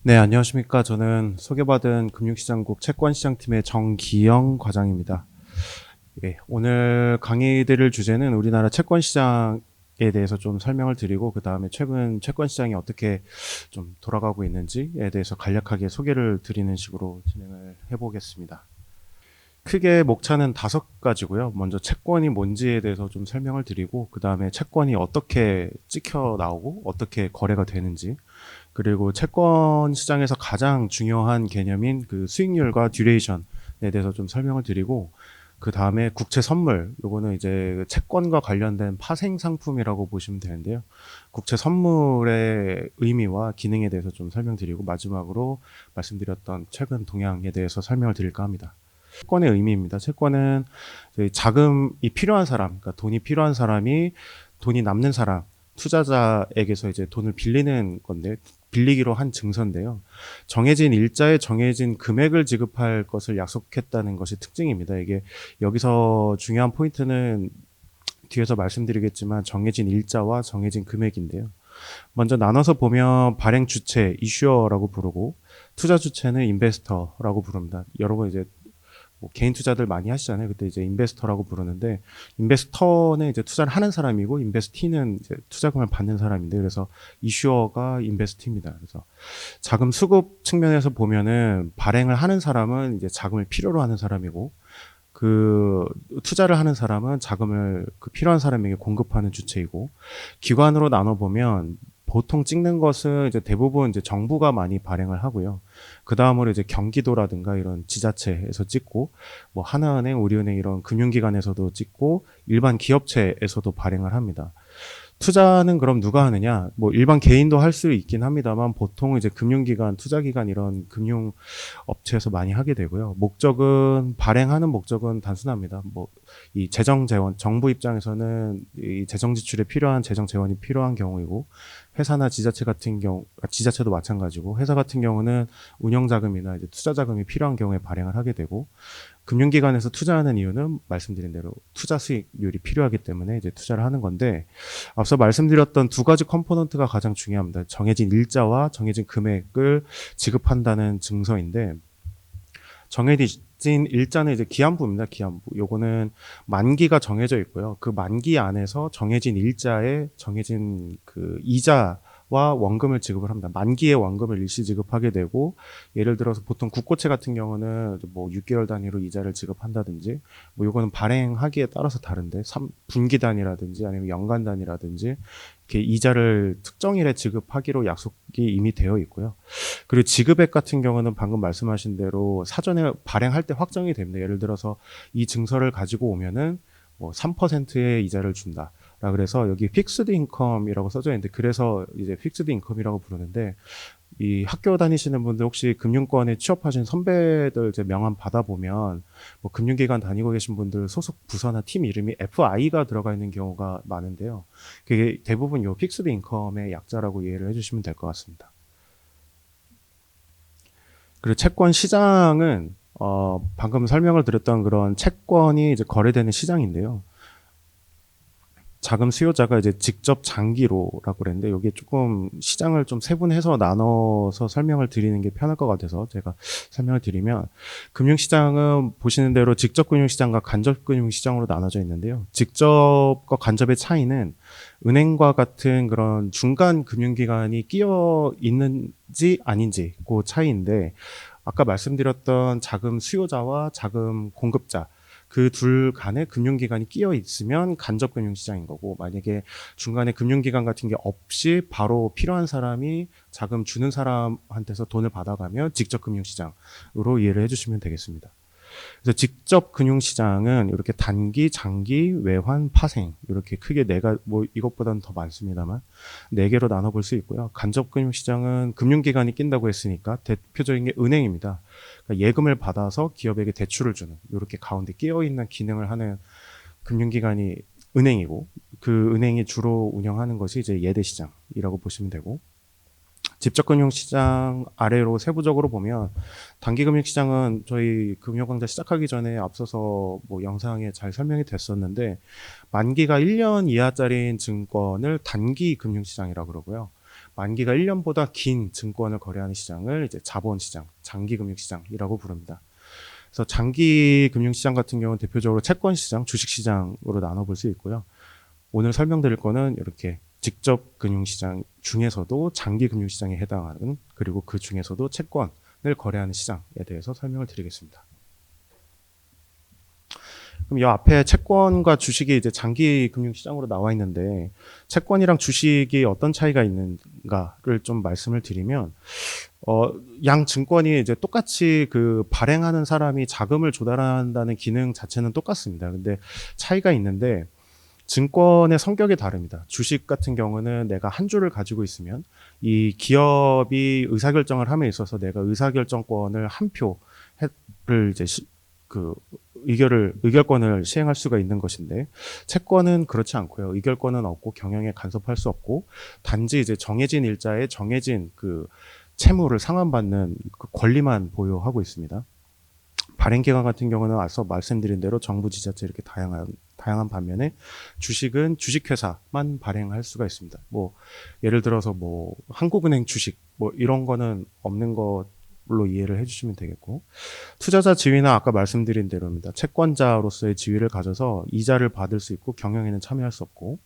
네, 안녕하십니까. 저는 소개받은 금융시장국 채권시장팀의 정기영 과장입니다. 예, 오늘 강의 드릴 주제는 우리나라 채권시장에 대해서 좀 설명을 드리고, 그 다음에 최근 채권시장이 어떻게 좀 돌아가고 있는지에 대해서 간략하게 소개를 드리는 식으로 진행을 해보겠습니다. 크게 목차는 5가지고요. 먼저 채권이 뭔지에 대해서 좀 설명을 드리고, 그 다음에 채권이 어떻게 찍혀 나오고, 어떻게 거래가 되는지, 그리고 채권 시장에서 가장 중요한 개념인 그 수익률과 듀레이션에 대해서 좀 설명을 드리고, 그 다음에 국채 선물, 요거는 이제 채권과 관련된 파생 상품이라고 보시면 되는데요. 국채 선물의 의미와 기능에 대해서 좀 설명드리고, 마지막으로 말씀드렸던 최근 동향에 대해서 설명을 드릴까 합니다. 채권의 의미입니다. 채권은 자금이 필요한 사람, 그러니까 돈이 필요한 사람이 돈이 남는 사람, 투자자에게서 이제 돈을 빌리는 건데, 빌리기로 한 증서인데요. 정해진 일자에 정해진 금액을 지급할 것을 약속했다는 것이 특징입니다. 이게 여기서 중요한 포인트는 뒤에서 말씀드리겠지만 정해진 일자와 정해진 금액인데요. 먼저 나눠서 보면 발행 주체, 이슈어라고 부르고, 투자 주체는 인베스터라고 부릅니다. 여러분 이제 뭐 개인 투자들 많이 하시잖아요. 그때 이제 인베스터라고 부르는데, 인베스터는 이제 투자를 하는 사람이고, 인베스티는 이제 투자금을 받는 사람인데, 그래서 이슈어가 인베스티입니다. 그래서 자금 수급 측면에서 보면은 발행을 하는 사람은 이제 자금을 필요로 하는 사람이고, 그 투자를 하는 사람은 자금을 그 필요한 사람에게 공급하는 주체이고, 기관으로 나눠 보면 보통 찍는 것은 이제 대부분 이제 정부가 많이 발행을 하고요. 그 다음으로 이제 경기도라든가 이런 지자체에서 찍고, 뭐 하나은행, 우리은행 이런 금융기관에서도 찍고, 일반 기업체에서도 발행을 합니다. 투자는 그럼 누가 하느냐? 뭐 일반 개인도 할 수 있긴 합니다만, 보통 이제 금융기관, 투자기관 이런 금융업체에서 많이 하게 되고요. 목적은, 발행하는 목적은 단순합니다. 뭐 이 재정 재원, 정부 입장에서는 이 재정 지출에 필요한 재정 재원이 필요한 경우이고, 회사나 지자체 같은 경우, 지자체도 마찬가지고, 회사 같은 경우는 운영 자금이나 이제 투자 자금이 필요한 경우에 발행을 하게 되고, 금융기관에서 투자하는 이유는 말씀드린 대로 투자 수익률이 필요하기 때문에 이제 투자를 하는 건데, 앞서 말씀드렸던 2가지 컴포넌트가 가장 중요합니다. 정해진 일자와 정해진 금액을 지급한다는 증서인데, 정해진 일자는 이제 기한부입니다. 기한부. 요거는 만기가 정해져 있고요. 그 만기 안에서 정해진 일자에 정해진 그 이자와 원금을 지급을 합니다. 만기에 원금을 일시 지급하게 되고, 예를 들어서 보통 국고채 같은 경우는 뭐 6개월 단위로 이자를 지급한다든지, 뭐 요거는 발행하기에 따라서 다른데, 분기 단위라든지 아니면 연간 단위라든지 이렇게 이자를 특정일에 지급하기로 약속이 이미 되어 있고요. 그리고 지급액 같은 경우는 방금 말씀하신 대로 사전에 발행할 때 확정이 됩니다. 예를 들어서 이 증서를 가지고 오면은 뭐 3%의 이자를 준다. 라 그래서 여기 픽스드 인컴이라고 써져 있는데, 그래서 이제 픽스드 인컴이라고 부르는데, 이 학교 다니시는 분들 혹시 금융권에 취업하신 선배들 이제 명함 받아보면, 뭐 금융기관 다니고 계신 분들 소속 부서나 팀 이름이 FI가 들어가 있는 경우가 많은데요. 그게 대부분 요 픽스드 인컴의 약자라고 이해를 해주시면 될 것 같습니다. 그리고 채권 시장은 방금 설명을 드렸던 그런 채권이 이제 거래되는 시장인데요. 자금 수요자가 이제 직접 장기로라고 그랬는데, 여기에 조금 시장을 좀 세분해서 나눠서 설명을 드리는 게 편할 것 같아서 제가 설명을 드리면, 금융시장은 보시는 대로 직접 금융시장과 간접 금융시장으로 나눠져 있는데요. 직접과 간접의 차이는 은행과 같은 그런 중간 금융기관이 끼어 있는지 아닌지 그 차이인데, 아까 말씀드렸던 자금 수요자와 자금 공급자, 그 둘 간에 금융기관이 끼어 있으면 간접 금융시장인 거고, 만약에 중간에 금융기관 같은 게 없이 바로 필요한 사람이 자금 주는 사람한테서 돈을 받아가면 직접 금융시장으로 이해를 해주시면 되겠습니다. 그래서 직접 금융시장은 이렇게 단기, 장기, 외환, 파생, 이렇게 크게 뭐 이것보다는 더 많습니다만 4개로 나눠볼 수 있고요. 간접 금융시장은 금융기관이 낀다고 했으니까 대표적인 게 은행입니다. 그러니까 예금을 받아서 기업에게 대출을 주는, 이렇게 가운데 끼어있는 기능을 하는 금융기관이 은행이고, 그 은행이 주로 운영하는 것이 이제 예대시장이라고 보시면 되고, 직접금융시장 아래로 세부적으로 보면, 단기금융시장은 저희 금융강좌 시작하기 전에 앞서서 뭐 영상에 잘 설명이 됐었는데, 만기가 1년 이하짜리인 증권을 단기금융시장이라고 그러고요. 만기가 1년보다 긴 증권을 거래하는 시장을 이제 자본시장, 장기금융시장이라고 부릅니다. 그래서 장기금융시장 같은 경우는 대표적으로 채권시장, 주식시장으로 나눠볼 수 있고요. 오늘 설명드릴 거는 이렇게 직접 금융시장 중에서도 장기금융시장에 해당하는, 그리고 그 중에서도 채권을 거래하는 시장에 대해서 설명을 드리겠습니다. 그럼 이 앞에 채권과 주식이 이제 장기 금융시장으로 나와 있는데, 채권이랑 주식이 어떤 차이가 있는가를 좀 말씀을 드리면, 양 증권이 이제 똑같이 그 발행하는 사람이 자금을 조달한다는 기능 자체는 똑같습니다. 근데 차이가 있는데, 증권의 성격이 다릅니다. 주식 같은 경우는 내가 한 주를 가지고 있으면 이 기업이 의사결정을 함에 있어서 내가 의사결정권을 한 표를 이제 의결권을 시행할 수가 있는 것인데, 채권은 그렇지 않고요. 의결권은 없고 경영에 간섭할 수 없고, 단지 이제 정해진 일자에 정해진 그 채무를 상환받는 그 권리만 보유하고 있습니다. 발행기관 같은 경우는 앞서 말씀드린 대로 정부, 지자체 이렇게 다양한 반면에, 주식은 주식회사만 발행할 수가 있습니다. 뭐 예를 들어서 뭐 한국은행 주식 뭐 이런 거는 없는 걸로 이해를 해주시면 되겠고, 투자자 지위는 아까 말씀드린 대로입니다. 채권자로서의 지위를 가져서 이자를 받을 수 있고 경영에는 참여할 수 없고,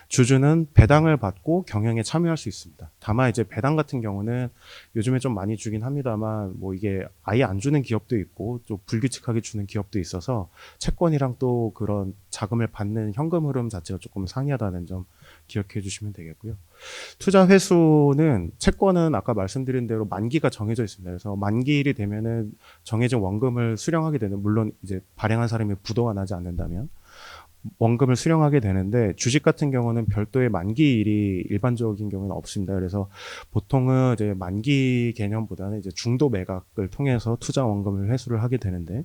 주주는 배당을 받고 경영에 참여할 수 있습니다. 다만 이제 배당 같은 경우는 요즘에 좀 많이 주긴 합니다만, 뭐 이게 아예 안 주는 기업도 있고 좀 불규칙하게 주는 기업도 있어서 채권이랑 또 그런 자금을 받는 현금 흐름 자체가 조금 상이하다는 점 기억해 주시면 되겠고요. 투자 회수는, 채권은 아까 말씀드린 대로 만기가 정해져 있습니다. 그래서 만기일이 되면은 정해진 원금을 수령하게 되는, 물론 이제 발행한 사람이 부도가 나지 않는다면 원금을 수령하게 되는데, 주식 같은 경우는 별도의 만기일이 일반적인 경우는 없습니다. 그래서 보통은 이제 만기 개념보다는 이제 중도 매각을 통해서 투자 원금을 회수를 하게 되는데,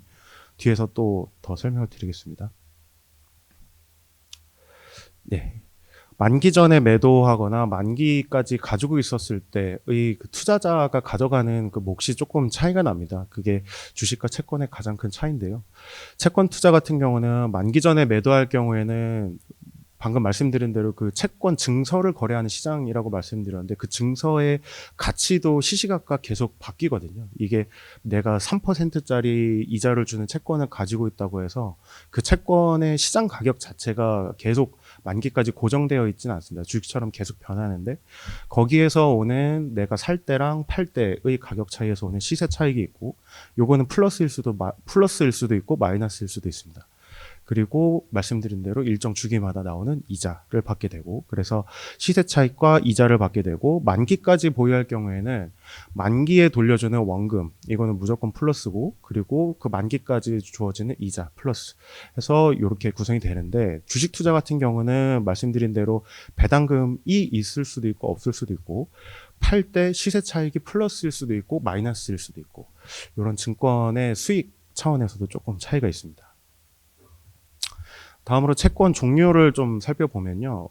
뒤에서 또 더 설명을 드리겠습니다. 네. 만기 전에 매도하거나 만기까지 가지고 있었을 때의 그 투자자가 가져가는 그 몫이 조금 차이가 납니다. 그게 주식과 채권의 가장 큰 차이인데요. 채권 투자 같은 경우는 만기 전에 매도할 경우에는 방금 말씀드린 대로 그 채권 증서를 거래하는 시장이라고 말씀드렸는데, 그 증서의 가치도 시시각각 계속 바뀌거든요. 이게 내가 3%짜리 이자를 주는 채권을 가지고 있다고 해서 그 채권의 시장 가격 자체가 계속 만기까지 고정되어 있지는 않습니다. 주식처럼 계속 변하는데, 거기에서 오는 내가 살 때랑 팔 때의 가격 차이에서 오는 시세 차익이 있고, 요거는 플러스일 수도 있고 마이너스일 수도 있습니다. 그리고 말씀드린 대로 일정 주기마다 나오는 이자를 받게 되고, 그래서 시세 차익과 이자를 받게 되고, 만기까지 보유할 경우에는 만기에 돌려주는 원금, 이거는 무조건 플러스고, 그리고 그 만기까지 주어지는 이자 플러스 해서 이렇게 구성이 되는데, 주식 투자 같은 경우는 말씀드린 대로 배당금이 있을 수도 있고 없을 수도 있고, 팔 때 시세 차익이 플러스일 수도 있고 마이너스일 수도 있고, 이런 증권의 수익 차원에서도 조금 차이가 있습니다. 다음으로 채권 종류를 좀 살펴보면요.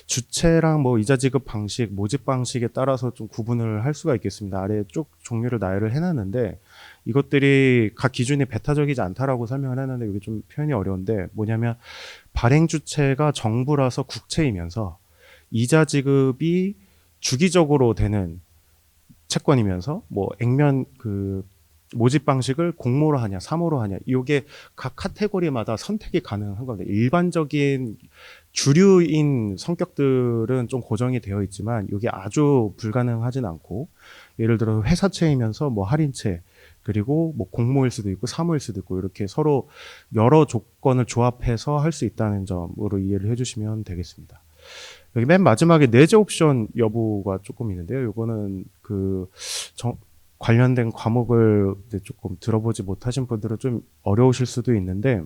주체랑 뭐 이자 지급 방식, 모집 방식에 따라서 좀 구분을 할 수가 있겠습니다. 아래 쭉 종류를 나열을 해놨는데, 이것들이 각 기준이 배타적이지 않다라고 설명을 했는데, 이게 좀 표현이 어려운데, 뭐냐면 발행 주체가 정부라서 국채이면서 이자 지급이 주기적으로 되는 채권이면서, 뭐 액면 그 모집 방식을 공모로 하냐 사모로 하냐, 이게 각 카테고리마다 선택이 가능한 겁니다. 일반적인 주류인 성격들은 좀 고정이 되어 있지만 이게 아주 불가능하진 않고, 예를 들어 회사채이면서 뭐 할인채, 그리고 뭐 공모일 수도 있고 사모일 수도 있고, 이렇게 서로 여러 조건을 조합해서 할 수 있다는 점으로 이해를 해주시면 되겠습니다. 여기 맨 마지막에 내재 옵션 여부가 조금 있는데요. 이거는 관련된 과목을 이제 조금 들어보지 못하신 분들은 좀 어려우실 수도 있는데,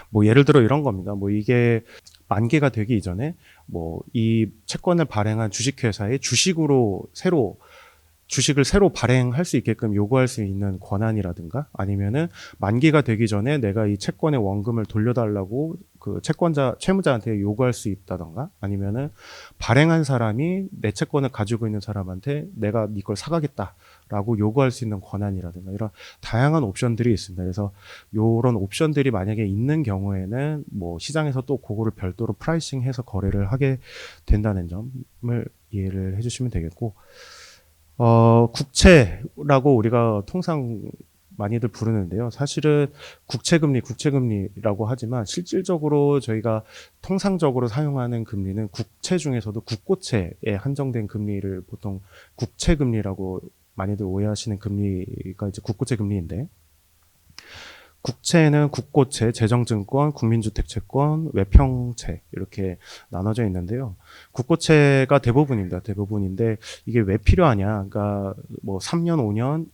뭐 예를 들어 이런 겁니다. 뭐 이게 만기가 되기 이전에 뭐 이 채권을 발행한 주식회사의 주식으로 새로 주식을 새로 발행할 수 있게끔 요구할 수 있는 권한이라든가 아니면은 만기가 되기 전에 내가 이 채권의 원금을 돌려달라고 그 채무자한테 요구할 수 있다던가 아니면은 발행한 사람이 내 채권을 가지고 있는 사람한테 내가 이걸 사가겠다라고 요구할 수 있는 권한이라든가 이런 다양한 옵션들이 있습니다. 그래서 요런 옵션들이 만약에 있는 경우에는 뭐 시장에서 또 그거를 별도로 프라이싱해서 거래를 하게 된다는 점을 이해를 해주시면 되겠고, 국채라고 우리가 통상 많이들 부르는데요. 사실은 국채금리라고 하지만 실질적으로 저희가 통상적으로 사용하는 금리는 국채 중에서도 국고채에 한정된 금리를 보통 국채금리라고 많이들 오해하시는 금리가 이제 국고채 금리인데, 국채는 국고채, 재정증권, 국민주택채권, 외평채 이렇게 나눠져 있는데요. 국고채가 대부분입니다. 대부분인데 이게 왜 필요하냐? 그러니까 뭐 3년, 5년,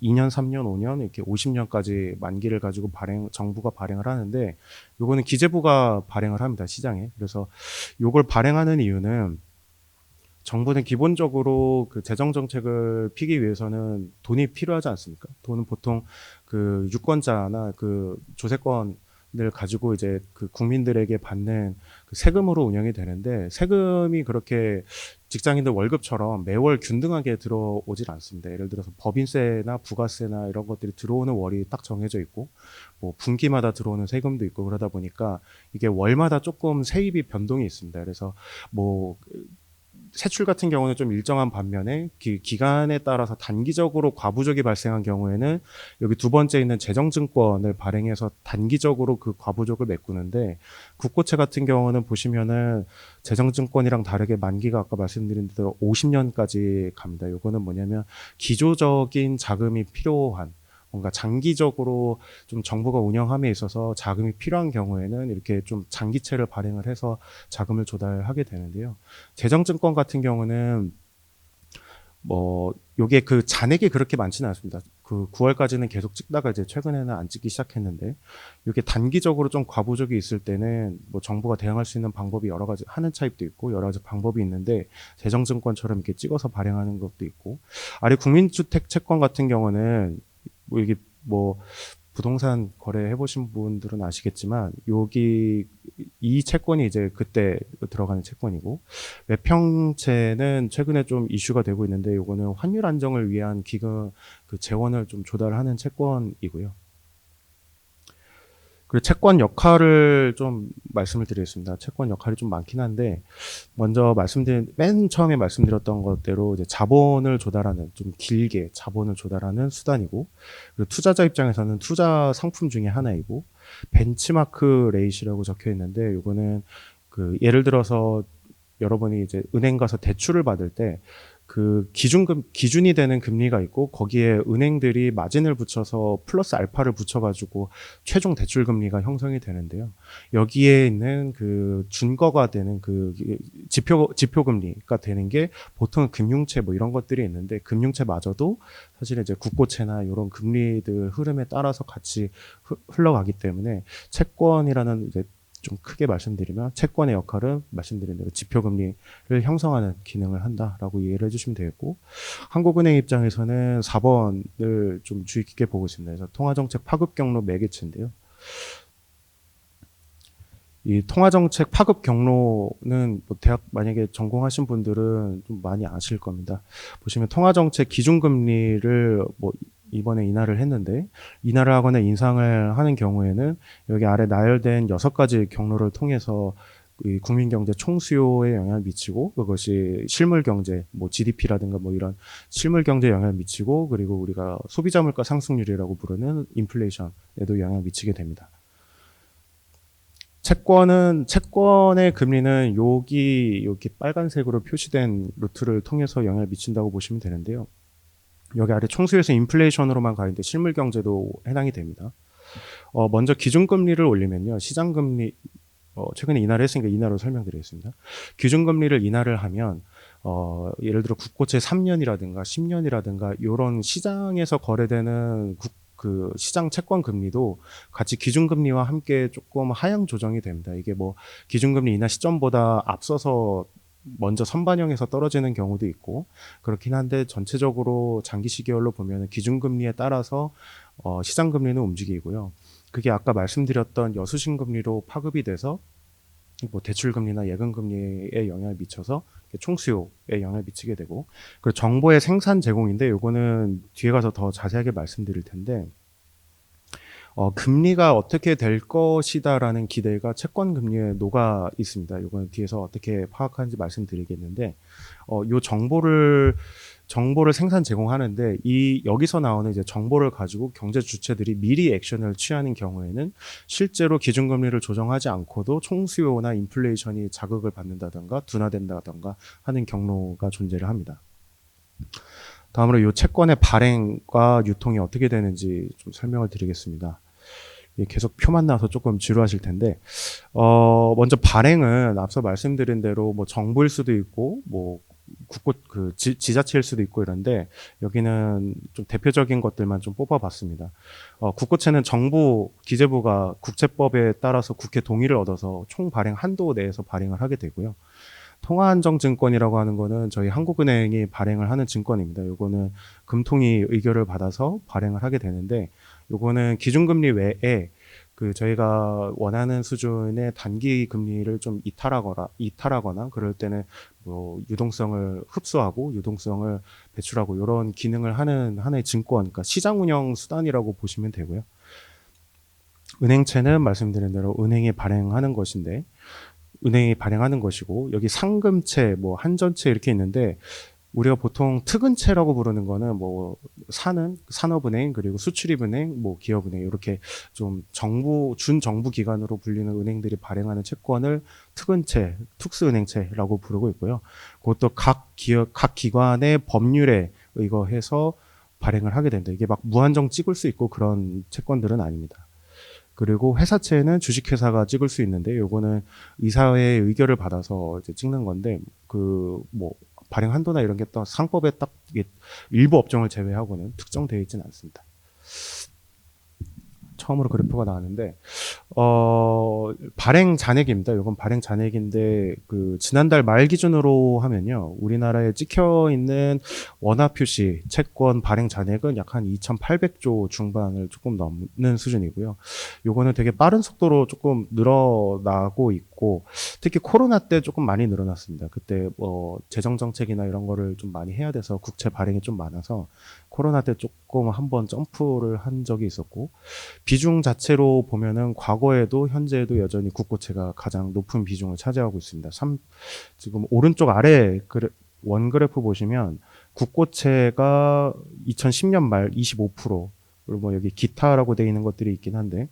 2년, 3년, 5년 이렇게 50년까지 만기를 가지고 정부가 발행을 하는데 요거는 기재부가 발행을 합니다. 시장에. 그래서 요걸 발행하는 이유는 정부는 기본적으로 그 재정 정책을 피기 위해서는 돈이 필요하지 않습니까? 돈은 보통 그 유권자나 그 조세권을 가지고 이제 그 국민들에게 받는 그 세금으로 운영이 되는데 세금이 그렇게 직장인들 월급처럼 매월 균등하게 들어오질 않습니다. 예를 들어서 법인세나 부가세나 이런 것들이 들어오는 월이 딱 정해져 있고 뭐 분기마다 들어오는 세금도 있고 그러다 보니까 이게 월마다 조금 세입이 변동이 있습니다. 그래서 뭐 세출 같은 경우는 좀 일정한 반면에 기간에 따라서 단기적으로 과부족이 발생한 경우에는 여기 두 번째 있는 재정증권을 발행해서 단기적으로 그 과부족을 메꾸는데 국고채 같은 경우는 보시면은 재정증권이랑 다르게 만기가 아까 말씀드린 대로 50년까지 갑니다. 요거는 뭐냐면 기조적인 자금이 필요한 뭔가 장기적으로 좀 정부가 운영함에 있어서 자금이 필요한 경우에는 이렇게 좀 장기채를 발행을 해서 자금을 조달하게 되는데요. 재정증권 같은 경우는 뭐 요게 그 잔액이 그렇게 많지는 않습니다. 그 9월까지는 계속 찍다가 이제 최근에는 안 찍기 시작했는데 이게 단기적으로 좀 과부족이 있을 때는 뭐 정부가 대응할 수 있는 방법이 여러 가지 하는 차입도 있고 여러 가지 방법이 있는데 재정증권처럼 이렇게 찍어서 발행하는 것도 있고 아래 국민주택 채권 같은 경우는 뭐 이게 뭐 부동산 거래해 보신 분들은 아시겠지만 여기 이 채권이 이제 그때 들어가는 채권이고 외평채는 최근에 좀 이슈가 되고 있는데 요거는 환율 안정을 위한 기금 그 재원을 좀 조달하는 채권이고요. 그리고 채권 역할을 좀 말씀을 드리겠습니다. 채권 역할이 좀 많긴 한데 먼저 맨 처음에 말씀드렸던 것대로 이제 자본을 조달하는 좀 길게 자본을 조달하는 수단이고 그리고 투자자 입장에서는 투자 상품 중에 하나이고 벤치마크 레이시라고 적혀 있는데 이거는 그 예를 들어서 여러분이 이제 은행 가서 대출을 받을 때 그 기준이 되는 금리가 있고 거기에 은행들이 마진을 붙여서 플러스 알파를 붙여가지고 최종 대출 금리가 형성이 되는데요. 여기에 있는 그 준거가 되는 그 지표 금리가 되는 게 보통 금융채 뭐 이런 것들이 있는데 금융채마저도 사실 이제 국고채나 이런 금리들 흐름에 따라서 같이 흘러가기 때문에 채권이라는 이제 좀 크게 말씀드리면 채권의 역할은 말씀드린 대로 지표금리를 형성하는 기능을 한다라고 이해를 해주시면 되겠고 한국은행 입장에서는 4번을 좀 주의 깊게 보고 있습니다. 그래서 통화정책 파급 경로 매개체인데요. 이 통화정책 파급 경로는 뭐 대학 만약에 전공하신 분들은 좀 많이 아실 겁니다. 보시면 통화정책 기준금리를 뭐 이번에 인하를 했는데 인하를 하거나 인상을 하는 경우에는 여기 아래 나열된 6가지 경로를 통해서 이 국민 경제 총수요에 영향을 미치고 그것이 실물 경제 뭐 GDP라든가 뭐 이런 실물 경제에 영향을 미치고 그리고 우리가 소비자 물가 상승률이라고 부르는 인플레이션에도 영향을 미치게 됩니다. 채권의 금리는 여기 빨간색으로 표시된 루트를 통해서 영향을 미친다고 보시면 되는데요. 여기 아래 총수에서 인플레이션으로만 가는데 실물 경제도 해당이 됩니다. 먼저 기준금리를 올리면요. 시장금리, 최근에 인하를 했으니까 인하로 설명드리겠습니다. 기준금리를 인하를 하면, 예를 들어 국고채 3년이라든가 10년이라든가 이런 시장에서 거래되는 그 시장 채권 금리도 같이 기준금리와 함께 조금 하향 조정이 됩니다. 이게 뭐 기준금리 인하 시점보다 앞서서 먼저 선반영해서 떨어지는 경우도 있고 그렇긴 한데 전체적으로 장기 시계열로 보면 기준금리에 따라서 시장 금리는 움직이고요. 그게 아까 말씀드렸던 여수신 금리로 파급이 돼서 뭐 대출금리나 예금금리에 영향을 미쳐서 총수요에 영향을 미치게 되고 그리고 정보의 생산 제공인데 요거는 뒤에 가서 더 자세하게 말씀드릴 텐데 금리가 어떻게 될 것이다라는 기대가 채권 금리에 녹아 있습니다. 이건 뒤에서 어떻게 파악하는지 말씀드리겠는데, 요 정보를 생산 제공하는데 여기서 나오는 이제 정보를 가지고 경제 주체들이 미리 액션을 취하는 경우에는 실제로 기준금리를 조정하지 않고도 총수요나 인플레이션이 자극을 받는다던가 둔화된다던가 하는 경로가 존재를 합니다. 다음으로 이 채권의 발행과 유통이 어떻게 되는지 좀 설명을 드리겠습니다. 계속 표만 나와서 조금 지루하실 텐데, 먼저 발행은 앞서 말씀드린 대로 뭐 정부일 수도 있고, 뭐 지자체일 수도 있고 이런데, 여기는 좀 대표적인 것들만 좀 뽑아봤습니다. 국고채는 정부, 기재부가 국채법에 따라서 국회 동의를 얻어서 총 발행 한도 내에서 발행을 하게 되고요. 통화안정증권이라고 하는 거는 저희 한국은행이 발행을 하는 증권입니다. 요거는 금통위 의결을 받아서 발행을 하게 되는데 요거는 기준금리 외에 저희가 원하는 수준의 단기 금리를 좀 이탈하거나 그럴 때는 뭐 유동성을 흡수하고 유동성을 배출하고 이런 기능을 하는 하나의 증권, 그러니까 시장 운영 수단이라고 보시면 되고요. 은행채는 말씀드린 대로 은행이 발행하는 것인데 은행이 발행하는 것이고 여기 상금채, 뭐 한전채 이렇게 있는데 우리가 보통 특은채라고 부르는 거는 뭐 산업은행 그리고 수출입은행, 뭐 기업은행 이렇게 좀 준정부 기관으로 불리는 은행들이 발행하는 채권을 특은채, 특수은행채라고 부르고 있고요. 그것도 각 기관의 법률에 의거해서 발행을 하게 된다. 이게 막 무한정 찍을 수 있고 그런 채권들은 아닙니다. 그리고 회사채는 주식회사가 찍을 수 있는데 요거는 이사회의 의결을 받아서 이제 찍는 건데 뭐 발행 한도나 이런 게 또 상법에 딱 일부 업종을 제외하고는 특정되어 있지는 않습니다. 처음으로 그래프가 나왔는데 발행 잔액입니다. 이건 발행 잔액인데 지난달 말 기준으로 하면요. 우리나라에 찍혀 있는 원화 표시 채권 발행 잔액은 약 한 2,800조 중반을 조금 넘는 수준이고요. 요거는 되게 빠른 속도로 조금 늘어나고 있고 특히 코로나 때 조금 많이 늘어났습니다. 그때 재정 정책이나 이런 거를 좀 많이 해야 돼서 국채 발행이 좀 많아서 코로나 때 조금 한번 점프를 한 적이 있었고 비중 자체로 보면은 과거에도 현재에도 여전히 국고채가 가장 높은 비중을 차지하고 있습니다. 지금 오른쪽 아래 원그래프 보시면 국고채가 2010년 말 25%, 그리고 뭐 여기 기타라고 되어 있는 것들이 있긴 한데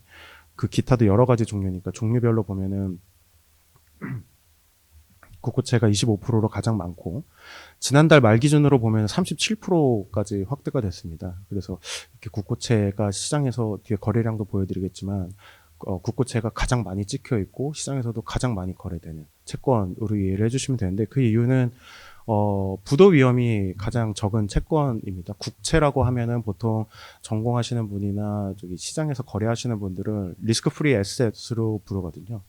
그 기타도 여러 가지 종류니까 종류별로 보면은 국고채가 25%로 가장 많고 지난달 말 기준으로 보면 37%까지 확대가 됐습니다. 그래서 이렇게 국고채가 시장에서 뒤에 거래량도 보여드리겠지만 국고채가 가장 많이 찍혀 있고 시장에서도 가장 많이 거래되는 채권으로 이해를 해주시면 되는데 그 이유는 부도 위험이 가장 적은 채권입니다. 국채라고 하면은 보통 전공하시는 분이나 시장에서 거래하시는 분들은 리스크 프리 에셋으로 부르거든요.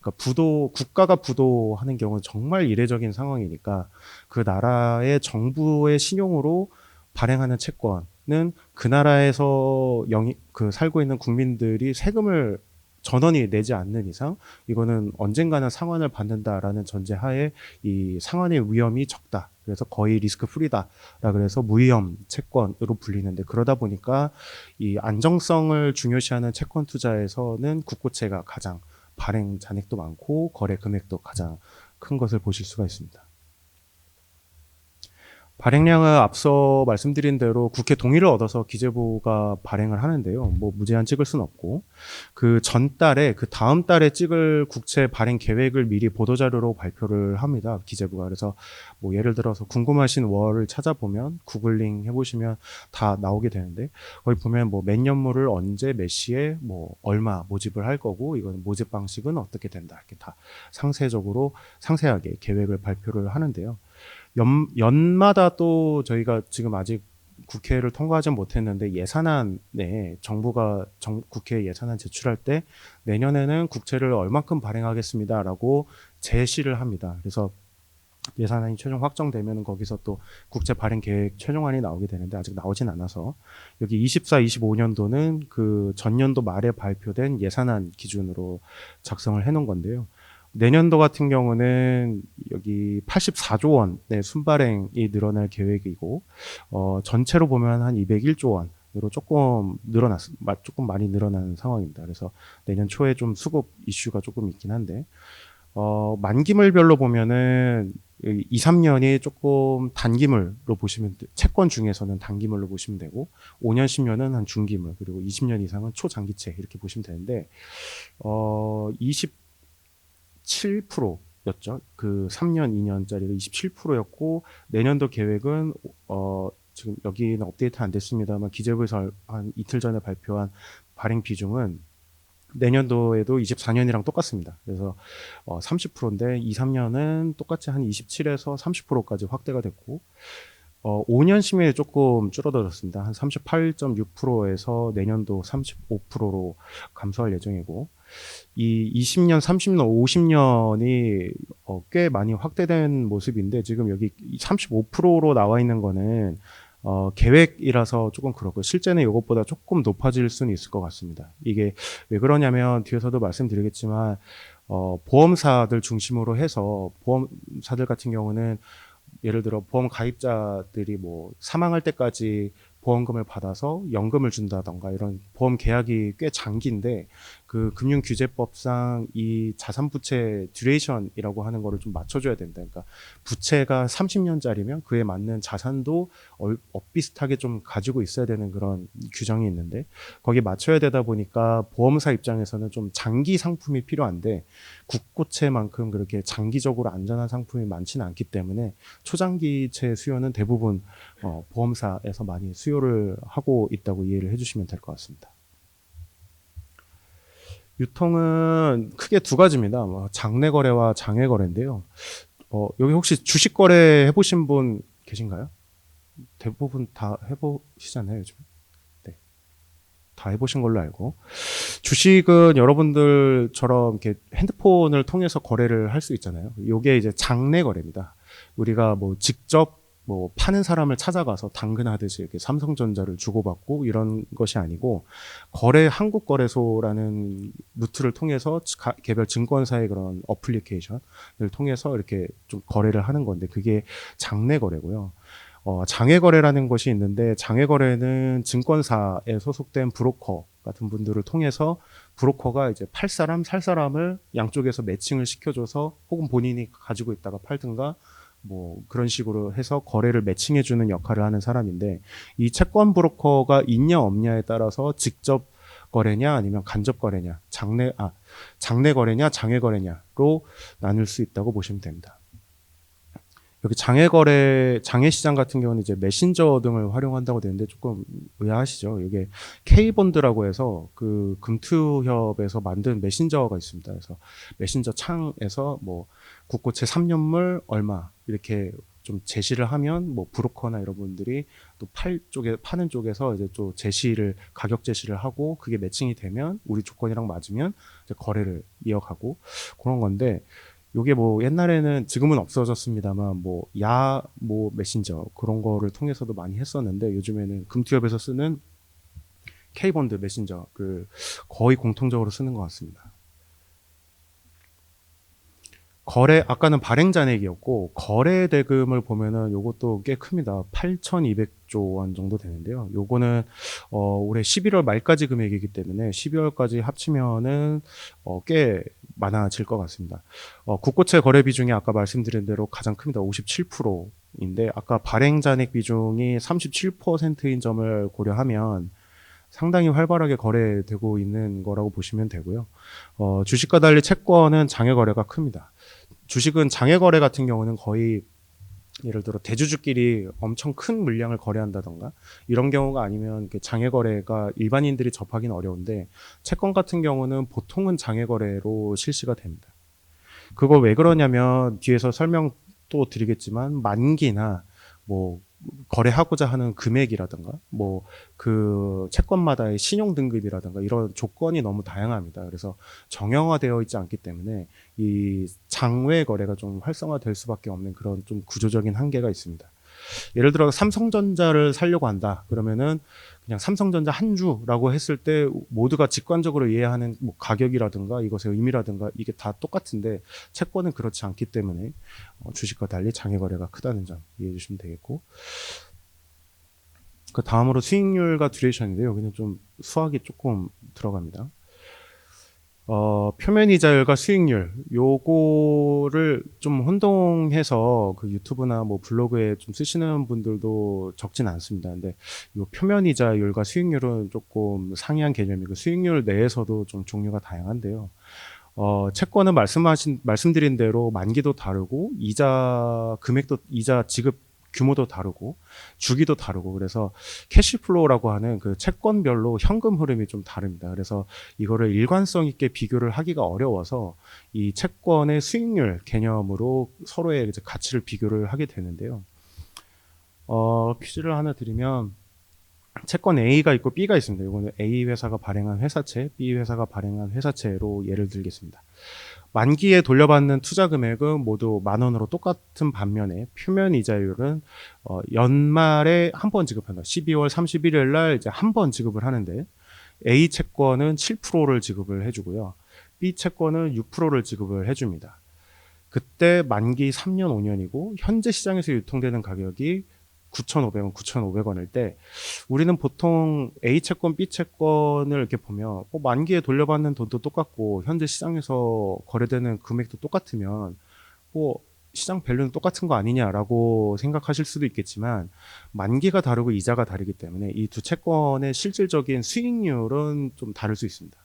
그러니까 국가가 부도하는 경우는 정말 이례적인 상황이니까 그 나라의 정부의 신용으로 발행하는 채권은 그 나라에서 살고 있는 국민들이 세금을 전원이 내지 않는 이상 이거는 언젠가는 상환을 받는다라는 전제하에 이 상환의 위험이 적다. 그래서 거의 리스크 프리다라 그래서 무위험 채권으로 불리는데 그러다 보니까 이 안정성을 중요시하는 채권 투자에서는 국고채가 가장 발행 잔액도 많고 거래 금액도 가장 큰 것을 보실 수가 있습니다. 발행량은 앞서 말씀드린 대로 국회 동의를 얻어서 기재부가 발행을 하는데요. 뭐 무제한 찍을 수는 없고 그 전달에 그 다음 달에 찍을 국채 발행 계획을 미리 보도자료로 발표를 합니다. 기재부가. 그래서 뭐 예를 들어서 궁금하신 월을 찾아보면 구글링 해보시면 다 나오게 되는데 거기 보면 뭐 몇 년물을 언제 몇 시에 뭐 얼마 모집을 할 거고 이건 모집 방식은 어떻게 된다 이렇게 다 상세하게 계획을 발표를 하는데요. 연마다 또 저희가 지금 아직 국회를 통과하지 못했는데 예산안에 정부가 국회에 예산안 제출할 때 내년에는 국채를 얼만큼 발행하겠습니다라고 제시를 합니다. 그래서 예산안이 최종 확정되면 거기서 또 국채 발행 계획 최종안이 나오게 되는데 아직 나오진 않아서 여기 24, 25년도는 그 전년도 말에 발표된 예산안 기준으로 작성을 해놓은 건데요. 내년도 같은 경우는 여기 84조 원의 순발행이 늘어날 계획이고 전체로 보면 한 201조 원. 으로 조금 많이 늘어나는 상황입니다. 그래서 내년 초에 좀 수급 이슈가 조금 있긴 한데, 만기물별로 보면은 2, 3년이 조금 단기물로 보시면, 채권 중에서는 단기물로 보시면 되고, 5년, 10년은 한 중기물, 그리고 20년 이상은 초장기채 이렇게 보시면 되는데, 27%였죠. 그 3년, 2년짜리가 27%였고, 내년도 계획은, 지금 여기는 업데이트 안 됐습니다만 기재부에서 한 이틀 전에 발표한 발행 비중은 내년도에도 24년이랑 똑같습니다. 그래서 30%인데 2, 3년은 똑같이 한 27에서 30%까지 확대가 됐고 5년 심의에 조금 줄어들었습니다. 한 38.6%에서 내년도 35%로 감소할 예정이고 이 20년, 30년, 50년이 꽤 많이 확대된 모습인데 지금 여기 35%로 나와 있는 거는 계획이라서 조금 그렇고 실제는 이것보다 조금 높아질 수는 있을 것 같습니다. 이게 왜 그러냐면 뒤에서도 말씀드리겠지만 보험사들 중심으로 해서 보험사들 같은 경우는 예를 들어 보험 가입자들이 뭐 사망할 때까지 보험금을 받아서 연금을 준다던가 이런 보험 계약이 꽤 장기인데 그 금융규제법상 이 자산부채 듀레이션이라고 하는 거를 좀 맞춰줘야 된다. 그러니까 부채가 30년짜리면 그에 맞는 자산도 비슷하게 좀 가지고 있어야 되는 그런 규정이 있는데 거기에 맞춰야 되다 보니까 보험사 입장에서는 좀 장기 상품이 필요한데 국고채만큼 그렇게 장기적으로 안전한 상품이 많지는 않기 때문에 초장기채 수요는 대부분 보험사에서 많이 수요를 하고 있다고 이해를 해주시면 될 것 같습니다. 유통은 크게 두 가지입니다. 장내 거래와 장외 거래인데요. 여기 혹시 주식 거래 해보신 분 계신가요? 대부분 다 해보시잖아요, 요즘. 네. 다 해보신 걸로 알고. 주식은 여러분들처럼 이렇게 핸드폰을 통해서 거래를 할 수 있잖아요. 이게 이제 장내 거래입니다. 우리가 뭐 직접 뭐 파는 사람을 찾아가서 당근하듯이 이렇게 삼성전자를 주고받고 이런 것이 아니고 한국거래소라는 루트를 통해서 개별 증권사의 그런 어플리케이션을 통해서 이렇게 좀 거래를 하는 건데 그게 장내 거래고요. 장외 거래라는 것이 있는데 장외 거래는 증권사에 소속된 브로커 같은 분들을 통해서 브로커가 이제 팔 사람, 살 사람을 양쪽에서 매칭을 시켜줘서 혹은 본인이 가지고 있다가 팔든가 뭐 그런 식으로 해서 거래를 매칭해주는 역할을 하는 사람인데 이 채권 브로커가 있냐 없냐에 따라서 직접 거래냐 아니면 간접 거래냐 장내 거래냐 장외 거래냐로 나눌 수 있다고 보시면 됩니다. 여기 장외 시장 같은 경우는 이제 메신저 등을 활용한다고 되는데 조금 의아하시죠? 이게 K본드라고 해서 그 금투협에서 만든 메신저가 있습니다. 그래서 메신저 창에서 뭐 국고채 3년물 얼마 이렇게 좀 제시를 하면 뭐 브로커나 이런 분들이 또 파는 쪽에서 이제 또 가격 제시를 하고 그게 매칭이 되면 우리 조건이랑 맞으면 이제 거래를 이어가고 그런 건데 요게 뭐 옛날에는 지금은 없어졌습니다만 뭐 메신저 그런 거를 통해서도 많이 했었는데 요즘에는 금투협에서 쓰는 K본드 메신저를 거의 공통적으로 쓰는 것 같습니다. 아까는 발행 잔액이었고 거래 대금을 보면은 요것도 꽤 큽니다. 8,200조 원 정도 되는데요. 요거는 올해 11월 말까지 금액이기 때문에 12월까지 합치면은 꽤 많아질 것 같습니다. 국고채 거래 비중이 아까 말씀드린 대로 가장 큽니다. 57%인데 아까 발행 잔액 비중이 37%인 점을 고려하면 상당히 활발하게 거래되고 있는 거라고 보시면 되고요. 주식과 달리 채권은 장외 거래가 큽니다. 주식은 장외 거래 같은 경우는 거의 예를 들어 대주주끼리 엄청 큰 물량을 거래한다던가 이런 경우가 아니면 장외 거래가 일반인들이 접하기는 어려운데 채권 같은 경우는 보통은 장외 거래로 실시가 됩니다. 그거 왜 그러냐면 뒤에서 설명 또 드리겠지만 만기나 뭐 거래하고자 하는 금액이라든가 뭐 그 채권마다의 신용 등급이라든가 이런 조건이 너무 다양합니다. 그래서 정형화되어 있지 않기 때문에 이 장외 거래가 좀 활성화될 수밖에 없는 그런 좀 구조적인 한계가 있습니다. 예를 들어 삼성전자를 사려고 한다. 그러면은 그냥 삼성전자 한 주라고 했을 때 모두가 직관적으로 이해하는 뭐 가격이라든가 이것의 의미라든가 이게 다 똑같은데 채권은 그렇지 않기 때문에 주식과 달리 장외 거래가 크다는 점 이해해 주시면 되겠고, 그 다음으로 수익률과 듀레이션인데요. 여기는 좀 수학이 조금 들어갑니다. 표면 이자율과 수익률 요거를 좀 혼동해서 그 유튜브나 뭐 블로그에 좀 쓰시는 분들도 적진 않습니다. 근데 요 표면 이자율과 수익률은 조금 상이한 개념이고 수익률 내에서도 좀 종류가 다양한데요. 채권은 말씀드린 대로 만기도 다르고 이자 금액도 이자 지급 규모도 다르고 주기도 다르고 그래서 캐시플로우라고 하는 그 채권별로 현금 흐름이 좀 다릅니다. 그래서 이거를 일관성 있게 비교를 하기가 어려워서 이 채권의 수익률 개념으로 서로의 이제 가치를 비교를 하게 되는데요. 퀴즈를 하나 드리면 채권 A가 있고 B가 있습니다. 이거는 A 회사가 발행한 회사채, B 회사가 발행한 회사채로 예를 들겠습니다. 만기에 돌려받는 투자 금액은 모두 10,000원으로 똑같은 반면에 표면 이자율은 연말에 한 번 지급한다. 12월 31일 날 이제 한 번 지급을 하는데 A 채권은 7%를 지급을 해주고요. B 채권은 6%를 지급을 해줍니다. 그때 만기 3년, 5년이고 현재 시장에서 유통되는 가격이 9,500원, 9,500원일 때 우리는 보통 A 채권, B 채권을 이렇게 보면 만기에 돌려받는 돈도 똑같고 현재 시장에서 거래되는 금액도 똑같으면 뭐 시장 밸류는 똑같은 거 아니냐라고 생각하실 수도 있겠지만 만기가 다르고 이자가 다르기 때문에 이 두 채권의 실질적인 수익률은 좀 다를 수 있습니다.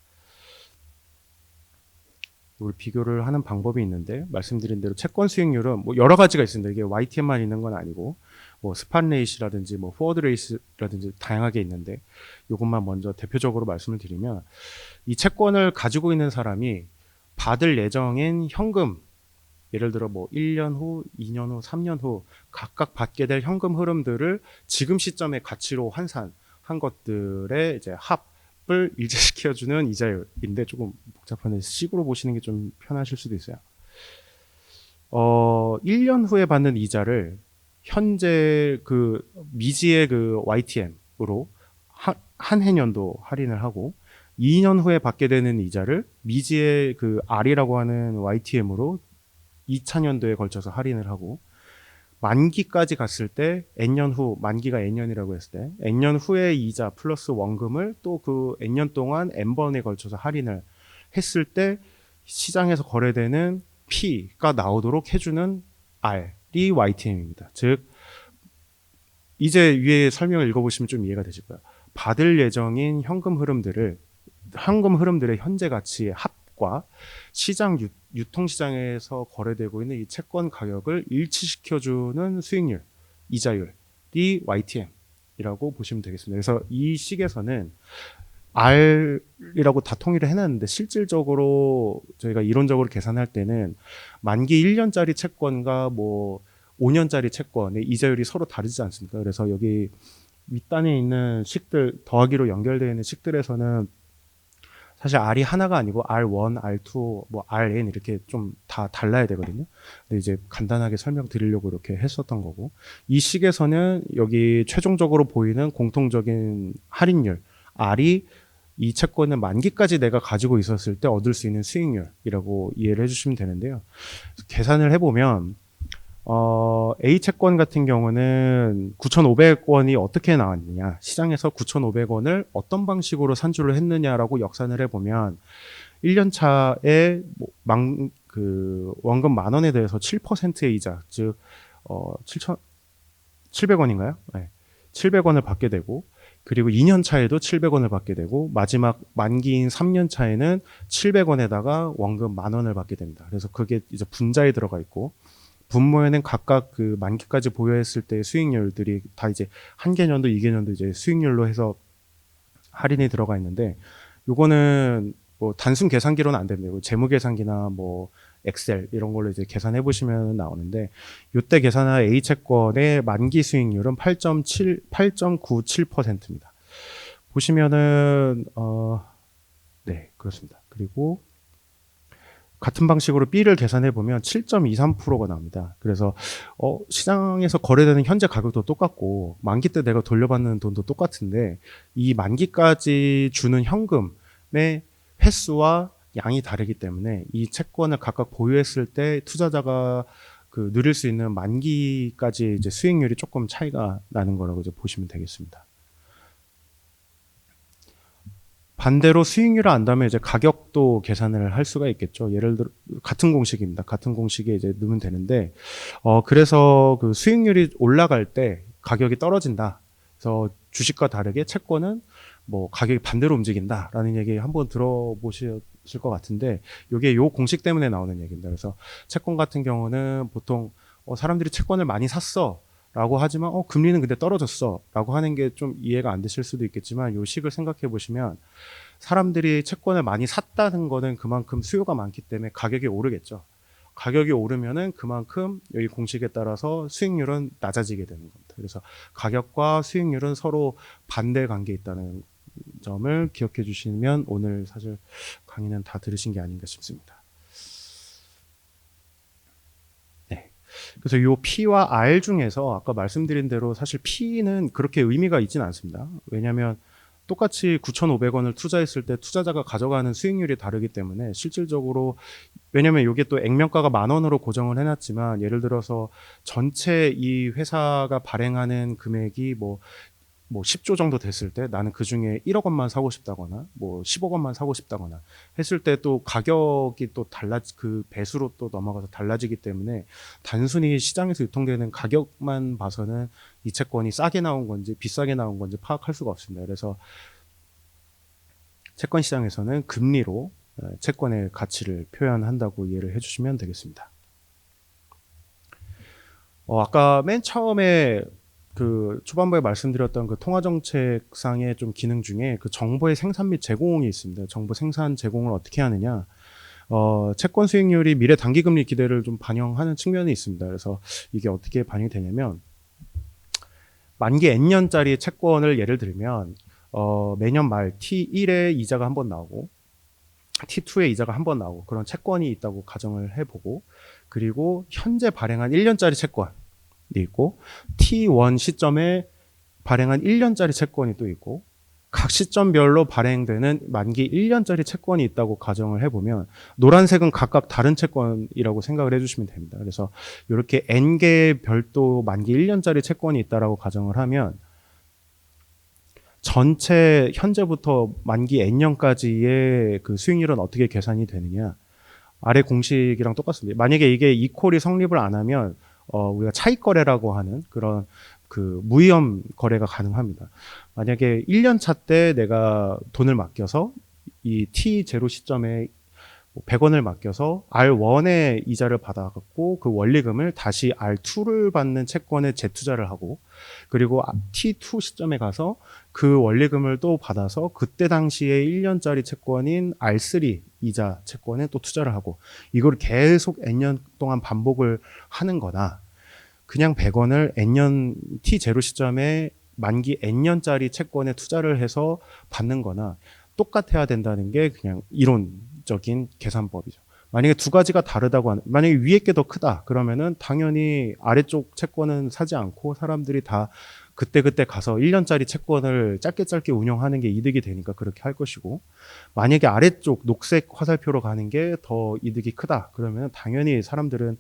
이걸 비교를 하는 방법이 있는데 말씀드린 대로 채권 수익률은 뭐 여러 가지가 있습니다. 이게 YTN만 있는 건 아니고 뭐 스팟 레이시라든지 뭐 포워드 레이시라든지 다양하게 있는데 이것만 먼저 대표적으로 말씀을 드리면 이 채권을 가지고 있는 사람이 받을 예정인 현금 예를 들어 뭐 1년 후, 2년 후, 3년 후 각각 받게 될 현금 흐름들을 지금 시점의 가치로 환산한 것들의 이제 합을 일제시켜주는 이자율인데 조금 복잡한데 식으로 보시는 게 좀 편하실 수도 있어요. 1년 후에 받는 이자를 현재 그 미지의 그 YTM으로 한 해년도 할인을 하고 2년 후에 받게 되는 이자를 미지의 그 R이라고 하는 YTM으로 2차년도에 걸쳐서 할인을 하고 만기까지 갔을 때 N년 후, 만기가 N년이라고 했을 때 N년 후의 이자 플러스 원금을 또 그 N년 동안 N번에 걸쳐서 할인을 했을 때 시장에서 거래되는 P가 나오도록 해주는 R이 YTM입니다. 즉 이제 위에 설명을 읽어보시면 좀 이해가 되실 거예요. 받을 예정인 현금 흐름들의 현재 가치의 합과 시장 유통시장에서 거래되고 있는 이 채권 가격을 일치시켜주는 수익률, 이자율이 YTM이라고 보시면 되겠습니다. 그래서 이 식에서는 R이라고 다 통일을 해놨는데 실질적으로 저희가 이론적으로 계산할 때는 만기 1년짜리 채권과 뭐 5년짜리 채권의 이자율이 서로 다르지 않습니까? 그래서 여기 윗단에 있는 식들 더하기로 연결되어 있는 식들에서는 사실 R이 하나가 아니고 R1, R2, 뭐 RN 이렇게 좀 다 달라야 되거든요. 근데 이제 간단하게 설명드리려고 이렇게 했었던 거고 이 식에서는 여기 최종적으로 보이는 공통적인 할인율 R이 이 채권을 만기까지 내가 가지고 있었을 때 얻을 수 있는 수익률이라고 이해를 해주시면 되는데요. 계산을 해보면 A 채권 같은 경우는 9,500원이 어떻게 나왔느냐, 시장에서 9,500원을 어떤 방식으로 산출을 했느냐라고 역산을 해보면 1년 차에 원금 10,000원에 대해서 7%의 이자, 즉 7,700원인가요? 네. 700원을 받게 되고 그리고 2년 차에도 700원을 받게 되고 마지막 만기인 3년 차에는 700원에다가 원금 10,000원을 받게 됩니다. 그래서 그게 이제 분자에 들어가 있고 분모에는 각각 그 만기까지 보유했을 때의 수익률들이 다 이제 한 개년도, 2개년도 이제 수익률로 해서 할인이 들어가 있는데 요거는 뭐 단순 계산기로는 안 됩니다. 재무 계산기나 뭐 엑셀 이런 걸로 이제 계산해 보시면 나오는데 요때 계산한 A 채권의 만기 수익률은 8.97%입니다. 보시면은 네, 그렇습니다. 그리고 같은 방식으로 B를 계산해 보면 7.23%가 나옵니다. 그래서 시장에서 거래되는 현재 가격도 똑같고 만기 때 내가 돌려받는 돈도 똑같은데 이 만기까지 주는 현금의 횟수와 양이 다르기 때문에 이 채권을 각각 보유했을 때 투자자가 그 누릴 수 있는 만기까지 이제 수익률이 조금 차이가 나는 거라고 이제 보시면 되겠습니다. 반대로 수익률을 안다면 이제 가격도 계산을 할 수가 있겠죠. 예를 들어 같은 공식입니다. 같은 공식에 이제 넣으면 되는데 그래서 그 수익률이 올라갈 때 가격이 떨어진다. 그래서 주식과 다르게 채권은 뭐 가격이 반대로 움직인다라는 얘기 한번 들어보셨을 것 같은데 이게 요 공식 때문에 나오는 얘기입니다. 그래서 채권 같은 경우는 보통 사람들이 채권을 많이 샀어. 라고 하지만 금리는 근데 떨어졌어 라고 하는 게 좀 이해가 안 되실 수도 있겠지만 요 식을 생각해 보시면 사람들이 채권을 많이 샀다는 거는 그만큼 수요가 많기 때문에 가격이 오르겠죠. 가격이 오르면은 그만큼 여기 공식에 따라서 수익률은 낮아지게 되는 겁니다. 그래서 가격과 수익률은 서로 반대 관계에 있다는 점을 기억해 주시면 오늘 사실 강의는 다 들으신 게 아닌가 싶습니다. 그래서 이 P와 R 중에서 아까 말씀드린 대로 사실 P는 그렇게 의미가 있지는 않습니다. 왜냐하면 똑같이 9,500원을 투자했을 때 투자자가 가져가는 수익률이 다르기 때문에 실질적으로 왜냐하면 이게 또 액면가가 10,000원으로 고정을 해놨지만 예를 들어서 전체 이 회사가 발행하는 금액이 뭐 10조 정도 됐을 때 나는 그 중에 1억 원만 사고 싶다거나 뭐 10억 원만 사고 싶다거나 했을 때 또 가격이 또 그 배수로 또 넘어가서 달라지기 때문에 단순히 시장에서 유통되는 가격만 봐서는 이 채권이 싸게 나온 건지 비싸게 나온 건지 파악할 수가 없습니다. 그래서 채권 시장에서는 금리로 채권의 가치를 표현한다고 이해를 해주시면 되겠습니다. 아까 맨 처음에 그 초반부에 말씀드렸던 그 통화정책상의 좀 기능 중에 그 정보의 생산 및 제공이 있습니다. 정보 생산 제공을 어떻게 하느냐. 채권 수익률이 미래 단기금리 기대를 좀 반영하는 측면이 있습니다. 그래서 이게 어떻게 반영이 되냐면 만기 N년짜리 채권을 예를 들면 매년 말 T1에 이자가 한 번 나오고 T2에 이자가 한 번 나오고 그런 채권이 있다고 가정을 해보고 그리고 현재 발행한 1년짜리 채권 있고 T1 시점에 발행한 1년짜리 채권이 또 있고 각 시점별로 발행되는 만기 1년짜리 채권이 있다고 가정을 해보면 노란색은 각각 다른 채권이라고 생각을 해주시면 됩니다. 그래서 이렇게 N개의 별도 만기 1년짜리 채권이 있다라고 가정을 하면 전체 현재부터 만기 N년까지의 그 수익률은 어떻게 계산이 되느냐 아래 공식이랑 똑같습니다. 만약에 이게 이퀄이 성립을 안 하면 우리가 차익거래라고 하는 그런 그 무위험 거래가 가능합니다. 만약에 1년 차 때 내가 돈을 맡겨서 이 T0 시점에 100원을 맡겨서 R1의 이자를 받아갖고 그 원리금을 다시 R2를 받는 채권에 재투자를 하고 그리고 T2 시점에 가서 그 원리금을 또 받아서 그때 당시에 1년짜리 채권인 R3 이자 채권에 또 투자를 하고 이걸 계속 N년 동안 반복을 하는 거나 그냥 100원을 N년 T0 시점에 만기 N년짜리 채권에 투자를 해서 받는 거나 똑같아야 된다는 게 그냥 이론적인 계산법이죠. 만약에 두 가지가 다르다고 하는, 만약에 위에 게 더 크다 그러면은 당연히 아래쪽 채권은 사지 않고 사람들이 다 그때 가서 1년짜리 채권을 짧게 운영하는 게 이득이 되니까 그렇게 할 것이고 만약에 아래쪽 녹색 화살표로 가는 게 더 이득이 크다 그러면 당연히 사람들은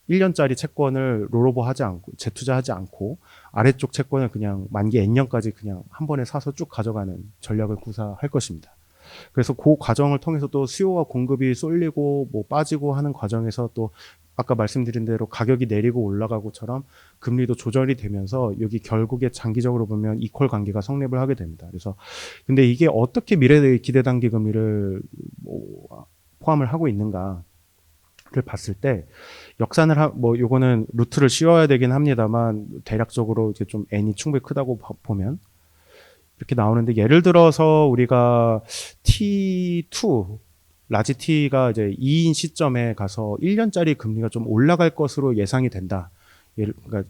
1년짜리 채권을 롤오버 하지 않고 재투자하지 않고 아래쪽 채권을 그냥 만기 N년까지 그냥 한 번에 사서 쭉 가져가는 전략을 구사할 것입니다. 그래서 그 과정을 통해서 또 수요와 공급이 쏠리고 뭐 빠지고 하는 과정에서 또 아까 말씀드린 대로 가격이 내리고 올라가고처럼 금리도 조절이 되면서 여기 결국에 장기적으로 보면 이퀄 관계가 성립을 하게 됩니다. 그래서 근데 이게 어떻게 미래 기대 단기 금리를 포함을 하고 있는가? 를 봤을 때 역산을 요거는 루트를 씌워야 되긴 합니다만 대략적으로 이제 좀 n이 충분히 크다고 보면 이렇게 나오는데 예를 들어서 우리가 T2 라지티가 이제 2인 시점에 가서 1년짜리 금리가 좀 올라갈 것으로 예상이 된다. 그러니까